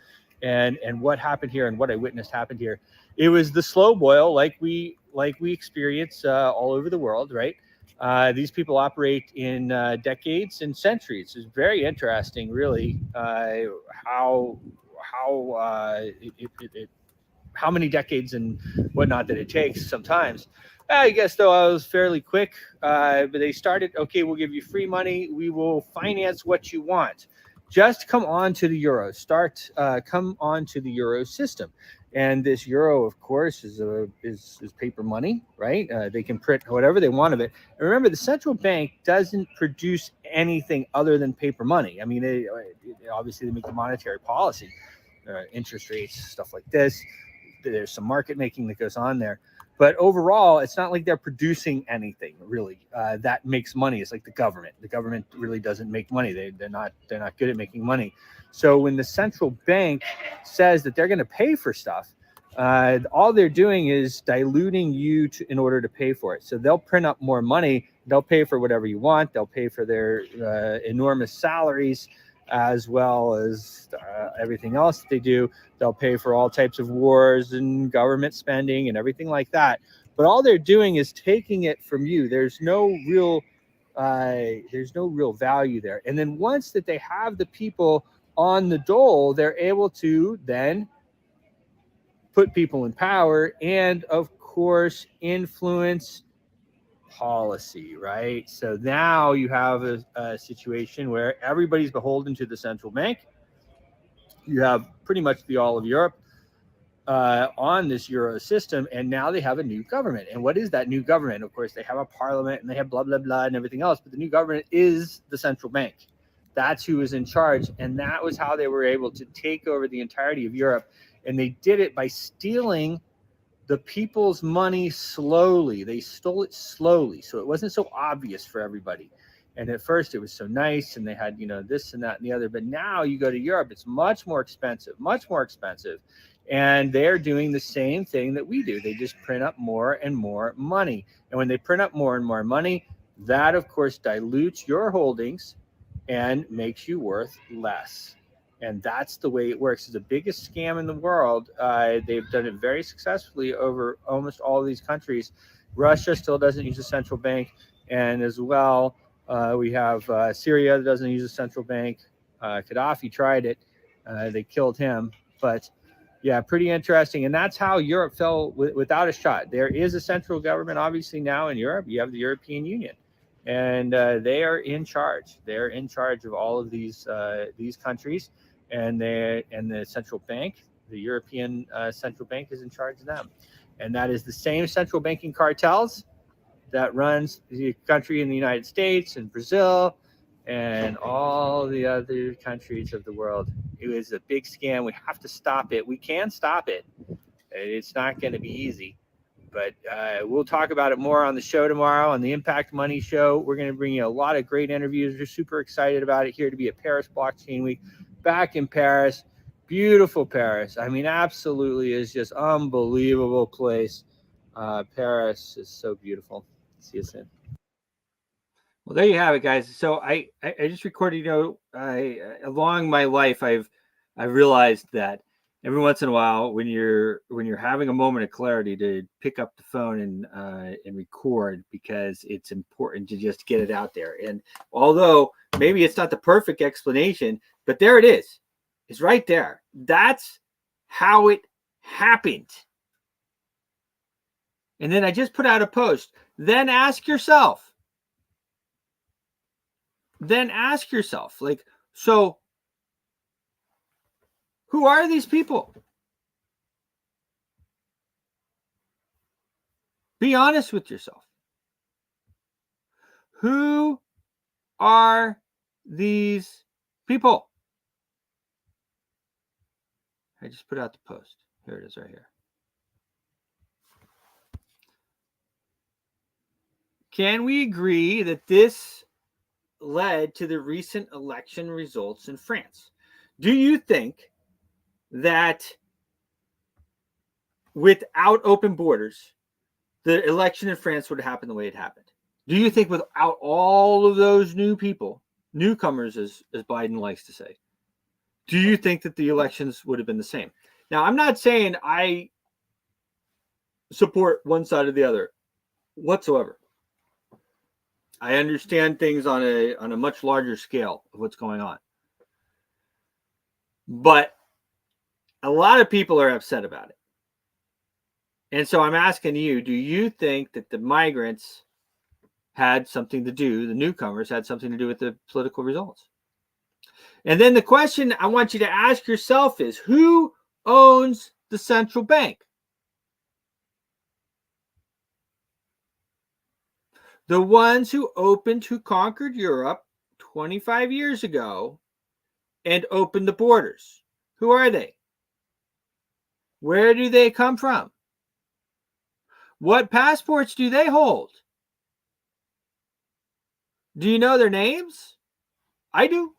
and what happened here and what I witnessed happened here. It was the slow boil like we experience all over the world, right? These people operate in decades and centuries. It's very interesting, really, how many decades and whatnot that it takes sometimes. I guess, though, I was fairly quick, but they started, okay, we'll give you free money. We will finance what you want. Just come on to the euro. Come on to the euro system. And this euro, of course, is paper money, right? They can print whatever they want of it. And remember, the central bank doesn't produce anything other than paper money. I mean, obviously, they make the monetary policy, interest rates, stuff like this. There's some market making that goes on there. But overall, it's not like they're producing anything really that makes money. It's like the government. The government really doesn't make money. They're not good at making money. So when the central bank says that they're going to pay for stuff, all they're doing is diluting you in order to pay for it. So they'll print up more money. They'll pay for whatever you want. They'll pay for their enormous salaries, as well as everything else that they do. They'll pay for all types of wars and government spending and everything like that. But all they're doing is taking it from you. There's no real value there. And then once that they have the people on the dole, they're able to then put people in power and, of course, influence policy, right? So now you have a situation where everybody's beholden to the central bank. You have pretty much all of Europe on this euro system, and now they have a new government. And what is that new government? Of course, they have a parliament and they have blah, blah, blah, and everything else, but the new government is the central bank. That's who is in charge, and that was how they were able to take over the entirety of Europe. And they did it by stealing the people's money slowly. They stole it slowly, so it wasn't so obvious for everybody. And at first it was so nice, and they had, this and that and the other. But now you go to Europe, it's much more expensive. And they're doing the same thing that we do. They just print up more and more money. And when they print up more and more money, that, of course, dilutes your holdings and makes you worth less. And that's the way it works. It's the biggest scam in the world. They've done it very successfully over almost all of these countries. Russia still doesn't use a central bank. And as well, we have Syria that doesn't use a central bank. Gaddafi tried it. They killed him. But yeah, pretty interesting. And that's how Europe fell without a shot. There is a central government, obviously, now in Europe. You have the European Union. And they are in charge. They're in charge of all of these countries. And the central bank, the European Central Bank, is in charge of them. And that is the same central banking cartels that runs the country in the United States and Brazil and all the other countries of the world. It was a big scam. We have to stop it. We can stop it. It's not going to be easy. But we'll talk about it more on the show tomorrow, on the Impact Money Show. We're going to bring you a lot of great interviews. We're super excited about it here to be at Paris Blockchain Week. Back in Paris, beautiful Paris. I mean, absolutely is just unbelievable place. Paris is so beautiful. See you soon. Well, there you have it, guys. So I just recorded. Along my life, I've realized that every once in a while, when you're having a moment of clarity, to pick up the phone and record, because it's important to just get it out there. And although maybe it's not the perfect explanation, but there it is. It's right there. That's how it happened. And then I just put out a post. Then ask yourself, like, so who are these people? Be honest with yourself. Who are these people? I just put out the post. Here it is right here. Can we agree that this led to the recent election results in France? Do you think that without open borders, the election in France would have happened the way it happened? Do you think without all of those new people, newcomers, as Biden likes to say, do you think that the elections would have been the same? Now, I'm not saying I support one side or the other whatsoever. I understand things on a much larger scale of what's going on. But a lot of people are upset about it. And so I'm asking you, do you think that the migrants had something to do, the newcomers had something to do with the political results? And then the question I want you to ask yourself is, who owns the central bank? The ones who conquered Europe 25 years ago and opened the borders. Who are they? Where do they come from? What passports do they hold? Do you know their names? I do.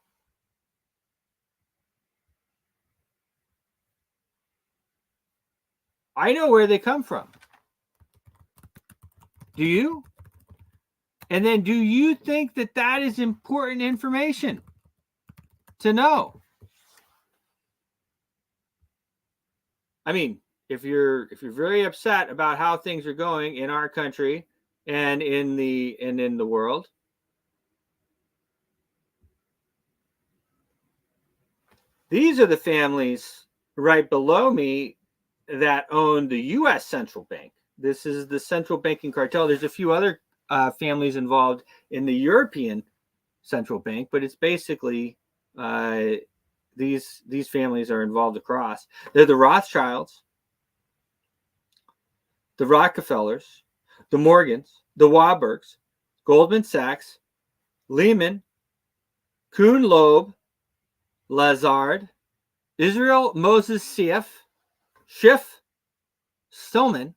I know where they come from. Do you? And then do you think that that is important information to know? I mean, if you're very upset about how things are going in our country and in the world, these are the families right below me that own the U.S. central bank. This is the central banking cartel. There's a few other families involved in the European central bank, but it's basically these families are involved across. They're the Rothschilds, the Rockefellers, the Morgans, the Warburgs, Goldman Sachs, Lehman, Kuhn Loeb, Lazard, Israel Moses Schiff, Stillman.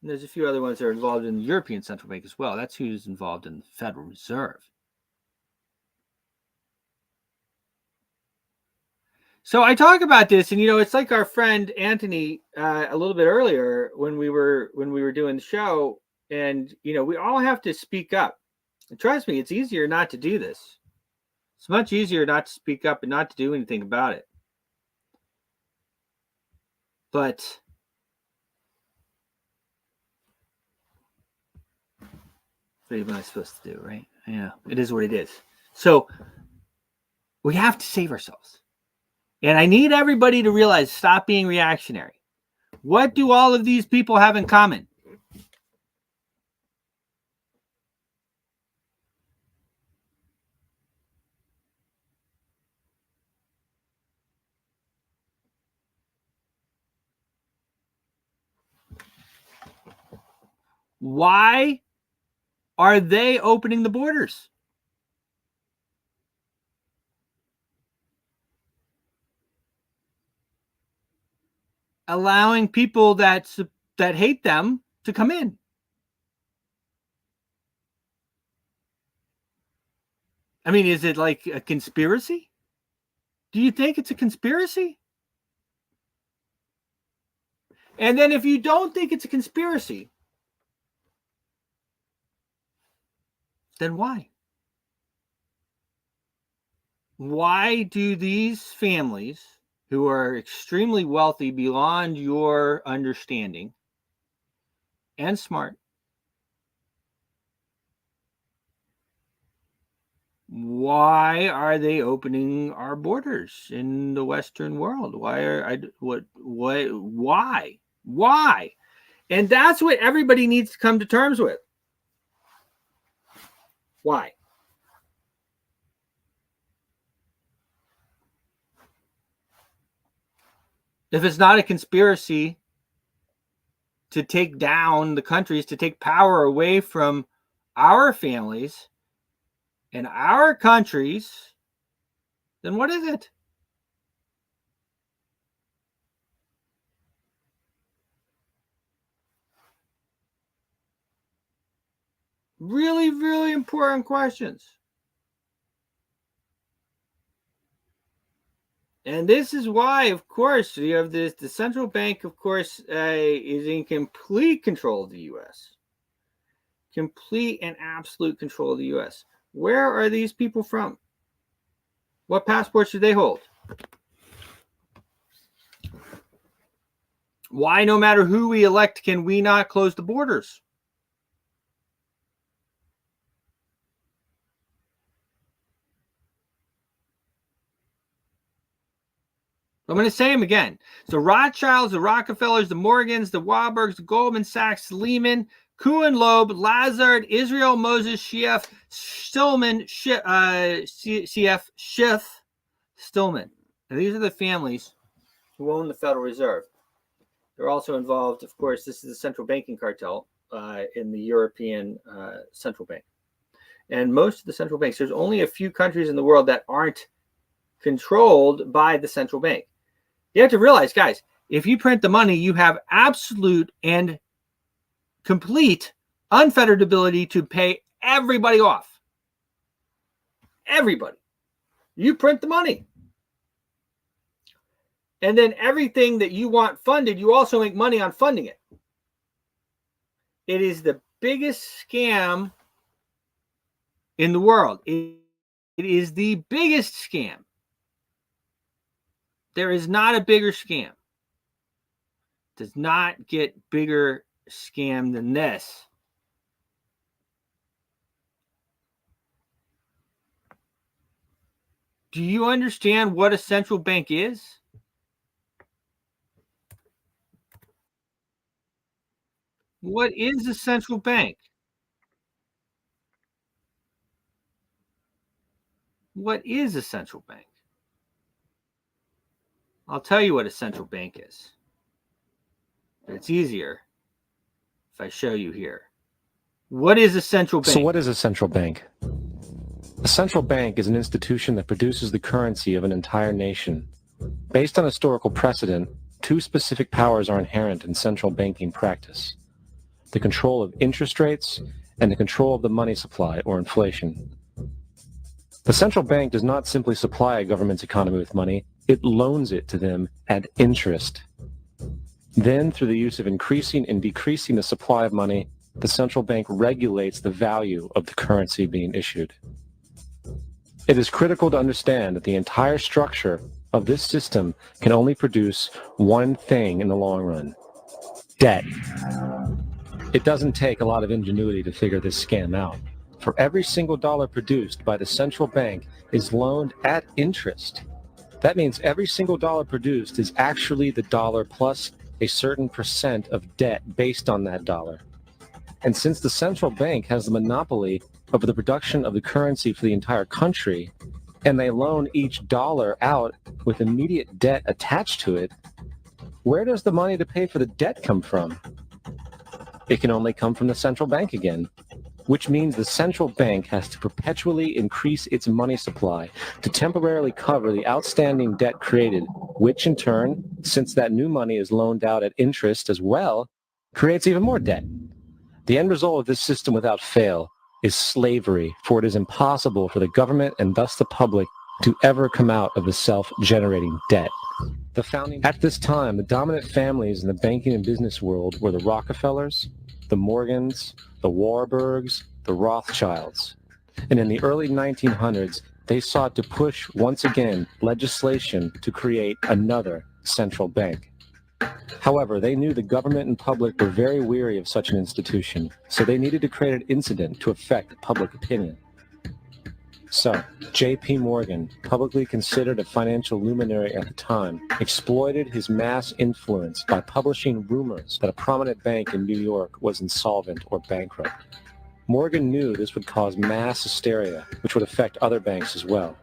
And there's a few other ones that are involved in the European Central Bank as well. That's who's involved in the Federal Reserve. So I talk about this, and it's like our friend Anthony a little bit earlier when we were doing the show, and we all have to speak up. And trust me, it's easier not to do this. It's much easier not to speak up and not to do anything about it. But what am I supposed to do, right? Yeah, it is what it is. So we have to save ourselves. And I need everybody to realize, stop being reactionary. What do all of these people have in common? Why are they opening the borders? Allowing people that hate them to come in. I mean, is it like a conspiracy? Do you think it's a conspiracy? And then if you don't think it's a conspiracy, then why? Why do these families who are extremely wealthy beyond your understanding and smart, why are they opening our borders in the Western world? Why? And that's what everybody needs to come to terms with. Why? If it's not a conspiracy to take down the countries, to take power away from our families and our countries, then what is it? Really, really important questions. And this is why, of course, you have the central bank, of course, is in complete control of the U.S. Complete and absolute control of the U.S. Where are these people from? What passports do they hold? Why, no matter who we elect, can we not close the borders? I'm going to say them again. So Rothschilds, the Rockefellers, the Morgans, the Warburgs, the Goldman Sachs, Lehman, Kuhn Loeb, Lazard, Israel Moses Schiff, Stillman, CF Schiff, Stillman. And these are the families who own the Federal Reserve. They're also involved, of course, this is the central banking cartel in the European Central Bank. And most of the central banks, there's only a few countries in the world that aren't controlled by the central bank. You have to realize, guys, if you print the money, you have absolute and complete unfettered ability to pay everybody off. Everybody. You print the money. And then everything that you want funded, you also make money on funding it. It is the biggest scam in the world. It is the biggest scam. There is not a bigger scam. Does not get bigger scam than this. Do you understand what a central bank is? What is a central bank? What is a central bank? I'll tell you what a central bank is. But it's easier if I show you here. What is a central bank? So what is a central bank? A central bank is an institution that produces the currency of an entire nation. Based on historical precedent, two specific powers are inherent in central banking practice: the control of interest rates and the control of the money supply, or inflation. The central bank does not simply supply a government's economy with money, it loans it to them at interest. Then, through the use of increasing and decreasing the supply of money, the central bank regulates the value of the currency being issued. It is critical to understand that the entire structure of this system can only produce one thing in the long run: debt. It doesn't take a lot of ingenuity to figure this scam out. For every single dollar produced by the central bank is loaned at interest. That means every single dollar produced is actually the dollar plus a certain percent of debt based on that dollar. And since the central bank has the monopoly over the production of the currency for the entire country, and they loan each dollar out with immediate debt attached to it, where does the money to pay for the debt come from? It can only come from the central bank again, which means the central bank has to perpetually increase its money supply to temporarily cover the outstanding debt created, which in turn, since that new money is loaned out at interest as well, creates even more debt. The end result of this system without fail is slavery, for it is impossible for the government and thus the public to ever come out of the self-generating debt. At this time, the dominant families in the banking and business world were the Rockefellers, the Morgans, the Warburgs, the Rothschilds. And in the early 1900s, they sought to push, once again, legislation to create another central bank. However, they knew the government and public were very weary of such an institution, so they needed to create an incident to affect public opinion. So, J.P. Morgan, publicly considered a financial luminary at the time, exploited his mass influence by publishing rumors that a prominent bank in New York was insolvent or bankrupt. Morgan knew this would cause mass hysteria, which would affect other banks as well.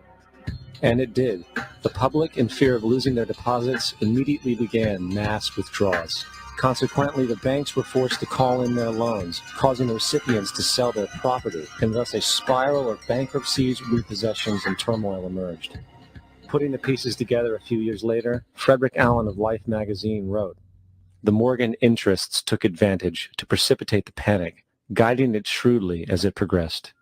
And it did. The public, in fear of losing their deposits, immediately began mass withdrawals. Consequently, the banks were forced to call in their loans, causing the recipients to sell their property, and thus a spiral of bankruptcies, repossessions, and turmoil emerged. Putting the pieces together a few years later, Frederick Allen of Life magazine wrote, "The Morgan interests took advantage to precipitate the panic, guiding it shrewdly as it progressed."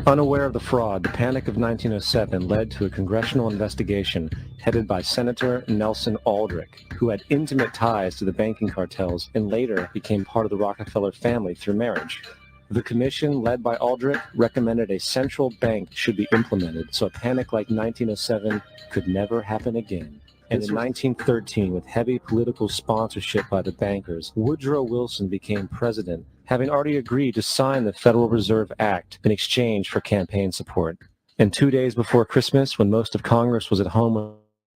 Unaware of the fraud, the Panic of 1907 led to a congressional investigation headed by Senator Nelson Aldrich, who had intimate ties to the banking cartels and later became part of the Rockefeller family through marriage. The commission, led by Aldrich, recommended a central bank should be implemented so a panic like 1907 could never happen again. And in 1913, with heavy political sponsorship by the bankers, Woodrow Wilson became president, having already agreed to sign the Federal Reserve Act in exchange for campaign support. And 2 days before Christmas, when most of Congress was at home,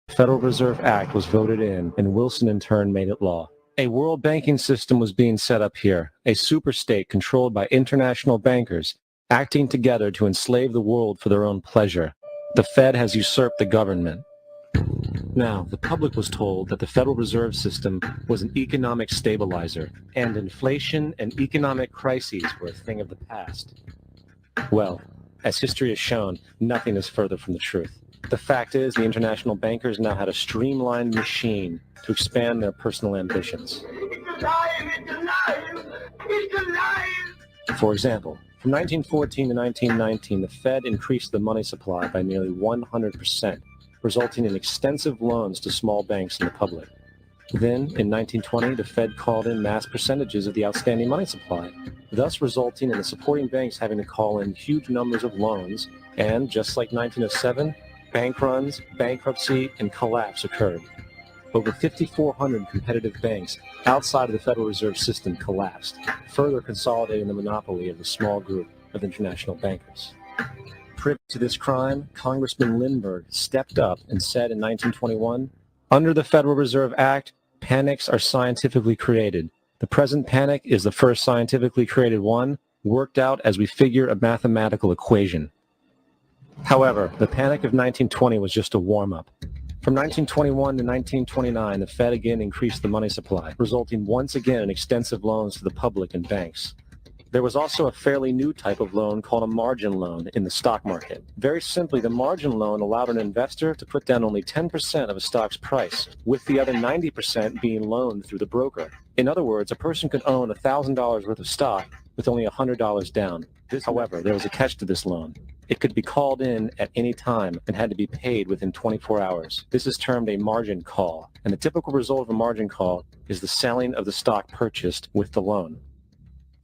the Federal Reserve Act was voted in, and Wilson in turn made it law. A world banking system was being set up here, a superstate controlled by international bankers, acting together to enslave the world for their own pleasure. The Fed has usurped the government. Now, the public was told that the Federal Reserve System was an economic stabilizer, and inflation and economic crises were a thing of the past. Well, as history has shown, nothing is further from the truth. The fact is, the international bankers now had a streamlined machine to expand their personal ambitions. It's alive! It's alive! It's alive! For example, from 1914 to 1919, the Fed increased the money supply by nearly 100%, resulting in extensive loans to small banks and the public. Then, in 1920, the Fed called in mass percentages of the outstanding money supply, thus resulting in the supporting banks having to call in huge numbers of loans, and just like 1907, bank runs, bankruptcy, and collapse occurred. Over 5,400 competitive banks outside of the Federal Reserve System collapsed, further consolidating the monopoly of a small group of international bankers. Privy to this crime, Congressman Lindbergh stepped up and said in 1921, "Under the Federal Reserve Act, panics are scientifically created. The present panic is the first scientifically created one, worked out as we figure a mathematical equation." However, the panic of 1920 was just a warm-up. From 1921 to 1929, the Fed again increased the money supply, resulting once again in extensive loans to the public and banks. There was also a fairly new type of loan called a margin loan in the stock market. Very simply, the margin loan allowed an investor to put down only 10% of a stock's price, with the other 90% being loaned through the broker. In other words, a person could own $1,000 worth of stock with only $100 down. However, there was a catch to this loan. It could be called in at any time and had to be paid within 24 hours. This is termed a margin call, and the typical result of a margin call is the selling of the stock purchased with the loan.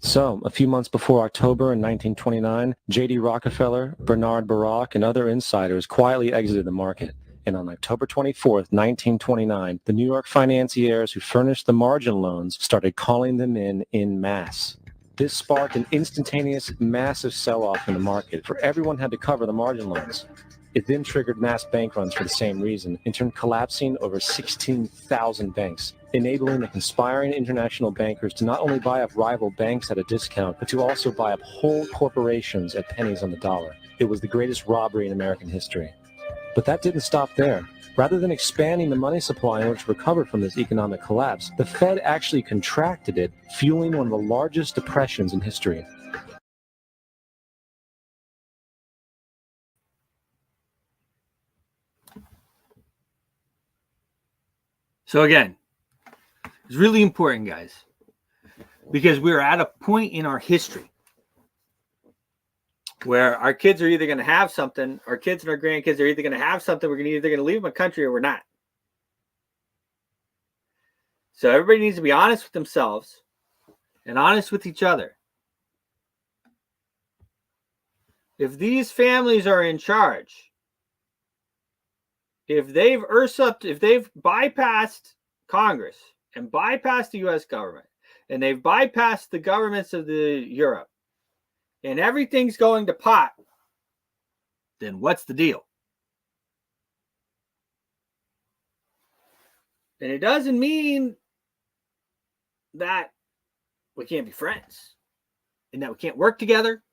So, a few months before October in 1929, J.D. Rockefeller, Bernard Baruch, and other insiders quietly exited the market. And on October 24, 1929, the New York financiers who furnished the margin loans started calling them in masse. This sparked an instantaneous, massive sell-off in the market, for everyone had to cover the margin loans. It then triggered mass bank runs for the same reason, in turn collapsing over 16,000 banks, enabling the conspiring international bankers to not only buy up rival banks at a discount, but to also buy up whole corporations at pennies on the dollar. It was the greatest robbery in American history. But that didn't stop there. Rather than expanding the money supply in order to recover from this economic collapse, the Fed actually contracted it, fueling one of the largest depressions in history. So again, it's really important, guys, because we're at a point in our history where our kids are either going to have something, our kids and our grandkids are either going to have something, we're either going to leave them a country or we're not. So everybody needs to be honest with themselves and honest with each other. If these families are in charge, if they've bypassed Congress and bypassed the U.S. government, and they've bypassed the governments of Europe, and everything's going to pot, then what's the deal? And it doesn't mean that we can't be friends and that we can't work together.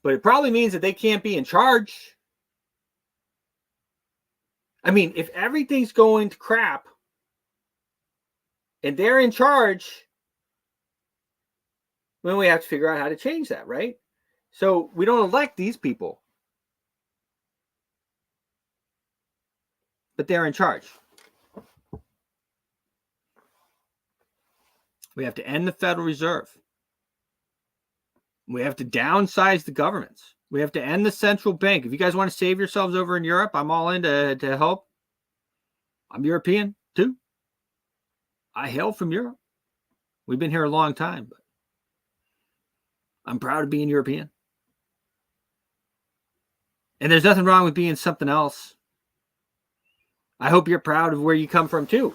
But it probably means that they can't be in charge. I mean, if everything's going to crap and they're in charge, then we have to figure out how to change that, right? So we don't elect these people, but they're in charge. We have to end the Federal Reserve. We have to downsize the governments. We have to end the central bank. If you guys want to save yourselves over in Europe, I'm all in to help. I'm European too. I hail from Europe. We've been here a long time, but I'm proud of being European. And there's nothing wrong with being something else. I hope you're proud of where you come from too.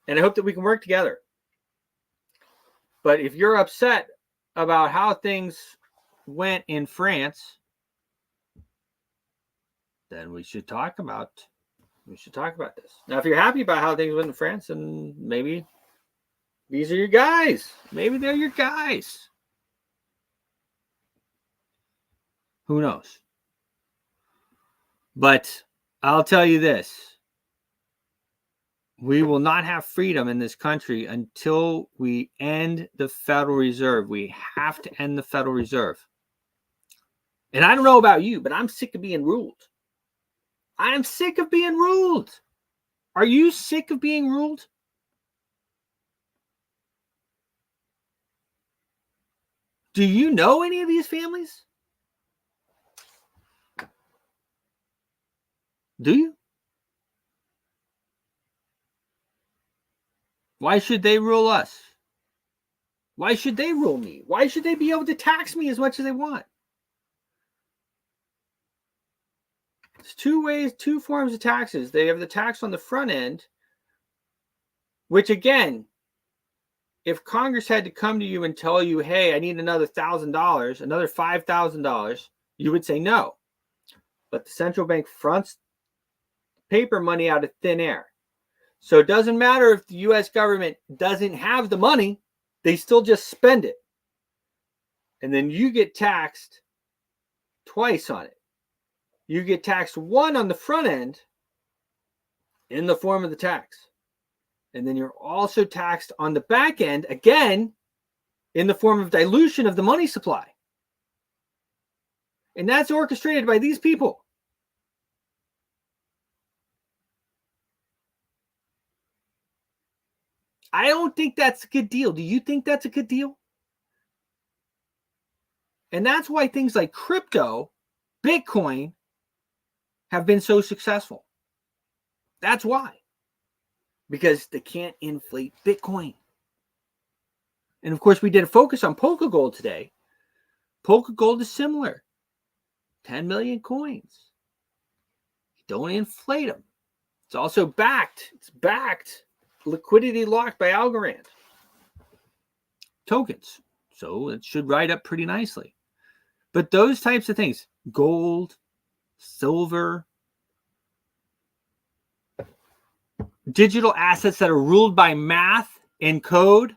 And I hope that we can work together. But if you're upset about how things went in France, then we should talk about this. Now, if you're happy about how things went in France, then maybe these are your guys. Maybe they're your guys. Who knows? But I'll tell you this. We will not have freedom in this country until we end the Federal Reserve. We have to end the Federal Reserve. And I don't know about you, but I'm sick of being ruled. I am sick of being ruled. Are you sick of being ruled? Do you know any of these families? Do you? Why should they rule us? Why should they rule me? Why should they be able to tax me as much as they want? There's two forms of taxes. They have the tax on the front end, which again, if Congress had to come to you and tell you, hey, I need another $1,000, another $5,000, you would say no. But the central bank fronts paper money out of thin air. So it doesn't matter if the U.S. government doesn't have the money, they still just spend it. And then you get taxed twice on it. You get taxed one on the front end in the form of the tax. And then you're also taxed on the back end, again, in the form of dilution of the money supply. And that's orchestrated by these people. I don't think that's a good deal. Do you think that's a good deal? And that's why things like crypto, Bitcoin, have been so successful. That's why. Because they can't inflate Bitcoin. And of course, we did a focus on Polka Gold today. Polka Gold is similar. 10 million coins. Don't inflate them. It's also backed. It's backed. Liquidity locked by Algorand tokens. So it should ride up pretty nicely. But those types of things, gold, silver, digital assets that are ruled by math and code,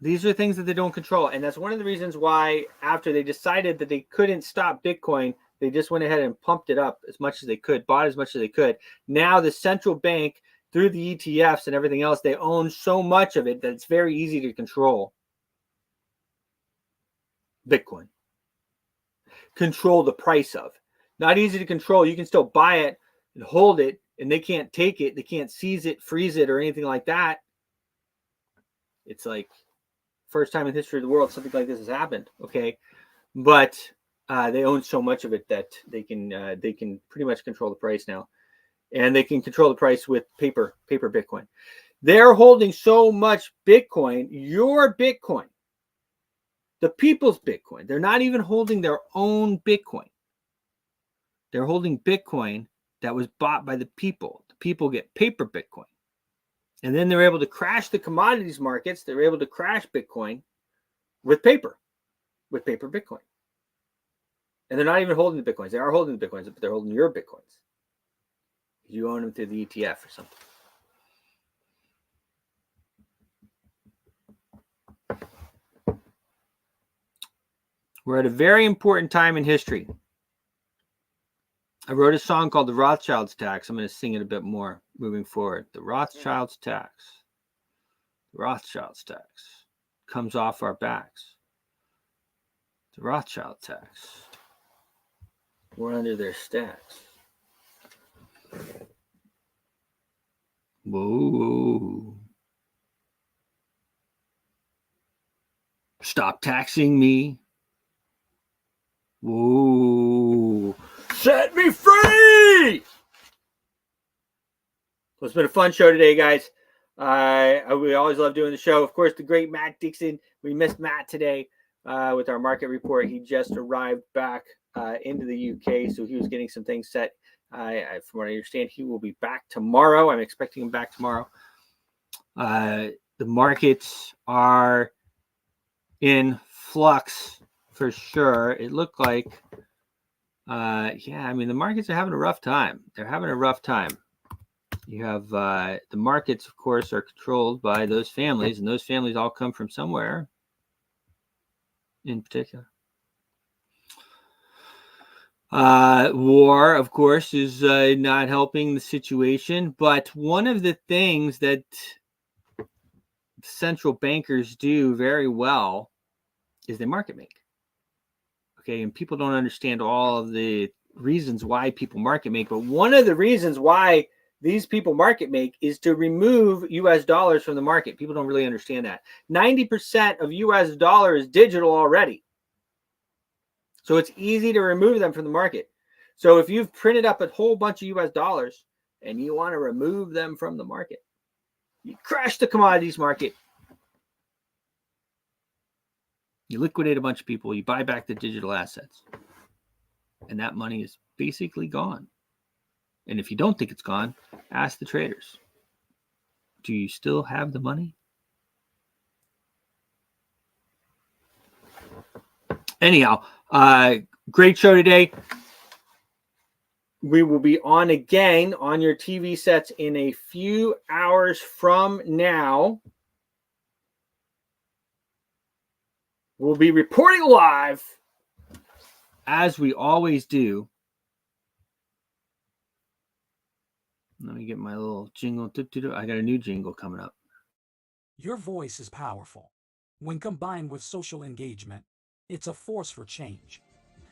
these are things that they don't control. And that's one of the reasons why after they decided that they couldn't stop Bitcoin, they just went ahead and pumped it up as much as they could, bought as much as they could. Now the central bank, through the ETFs and everything else, they own so much of it that it's very easy to control Bitcoin. Control the price of. Not easy to control. You can still buy it and hold it, and they can't take it. They can't seize it, freeze it, or anything like that. It's like first time in the history of the world something like this has happened. Okay, but they own so much of it that they can pretty much control the price now, and they can control the price with paper Bitcoin. They're holding so much Bitcoin, your Bitcoin, the people's Bitcoin. They're not even holding their own Bitcoin. They're holding Bitcoin that was bought by the people. The people get paper Bitcoin. And then they're able to crash the commodities markets. They're able to crash Bitcoin with paper Bitcoin. And they're not even holding the Bitcoins. They are holding the Bitcoins, but they're holding your Bitcoins. You own them through the ETF or something. We're at a very important time in history. I wrote a song called The Rothschilds Tax. I'm going to sing it a bit more moving forward. The Rothschilds Tax. The Rothschilds Tax comes off our backs. The Rothschild Tax. We're under their stacks. Whoa. Stop taxing me. Whoa. Set me free! Well, it's been a fun show today, guys. We always love doing the show. Of course, the great Matt Dixon. We missed Matt today with our market report. He just arrived back into the UK, so he was getting some things set. From what I understand, he will be back tomorrow. I'm expecting him back tomorrow. The markets are in flux for sure. It looked like, the markets are having a rough time. They're having a rough time. You have the markets, of course, are controlled by those families, and those families all come from somewhere in particular. War, of course, is not helping the situation. But one of the things that central bankers do very well is they market make. Okay, and people don't understand all of the reasons why people market make. But one of the reasons why these people market make is to remove U.S. dollars from the market. People don't really understand that. 90% of U.S. dollar is digital already. So it's easy to remove them from the market. So if you've printed up a whole bunch of US dollars and you want to remove them from the market, you crash the commodities market, you liquidate a bunch of people, you buy back the digital assets, and that money is basically gone. And if you don't think it's gone, ask the traders. Do you still have the money? Anyhow, great show today. We will be on again on your TV sets in a few hours from now. We'll be reporting live, as we always do. Let me get my little jingle. I got a new jingle coming up. Your voice is powerful. When combined with social engagement, it's a force for change.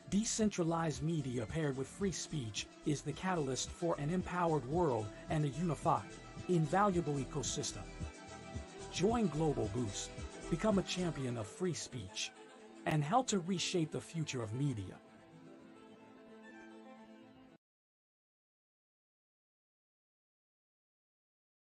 Decentralized media paired with free speech is the catalyst for an empowered world and a unified, invaluable ecosystem. Join Global Boost, become a champion of free speech, and help to reshape the future of media.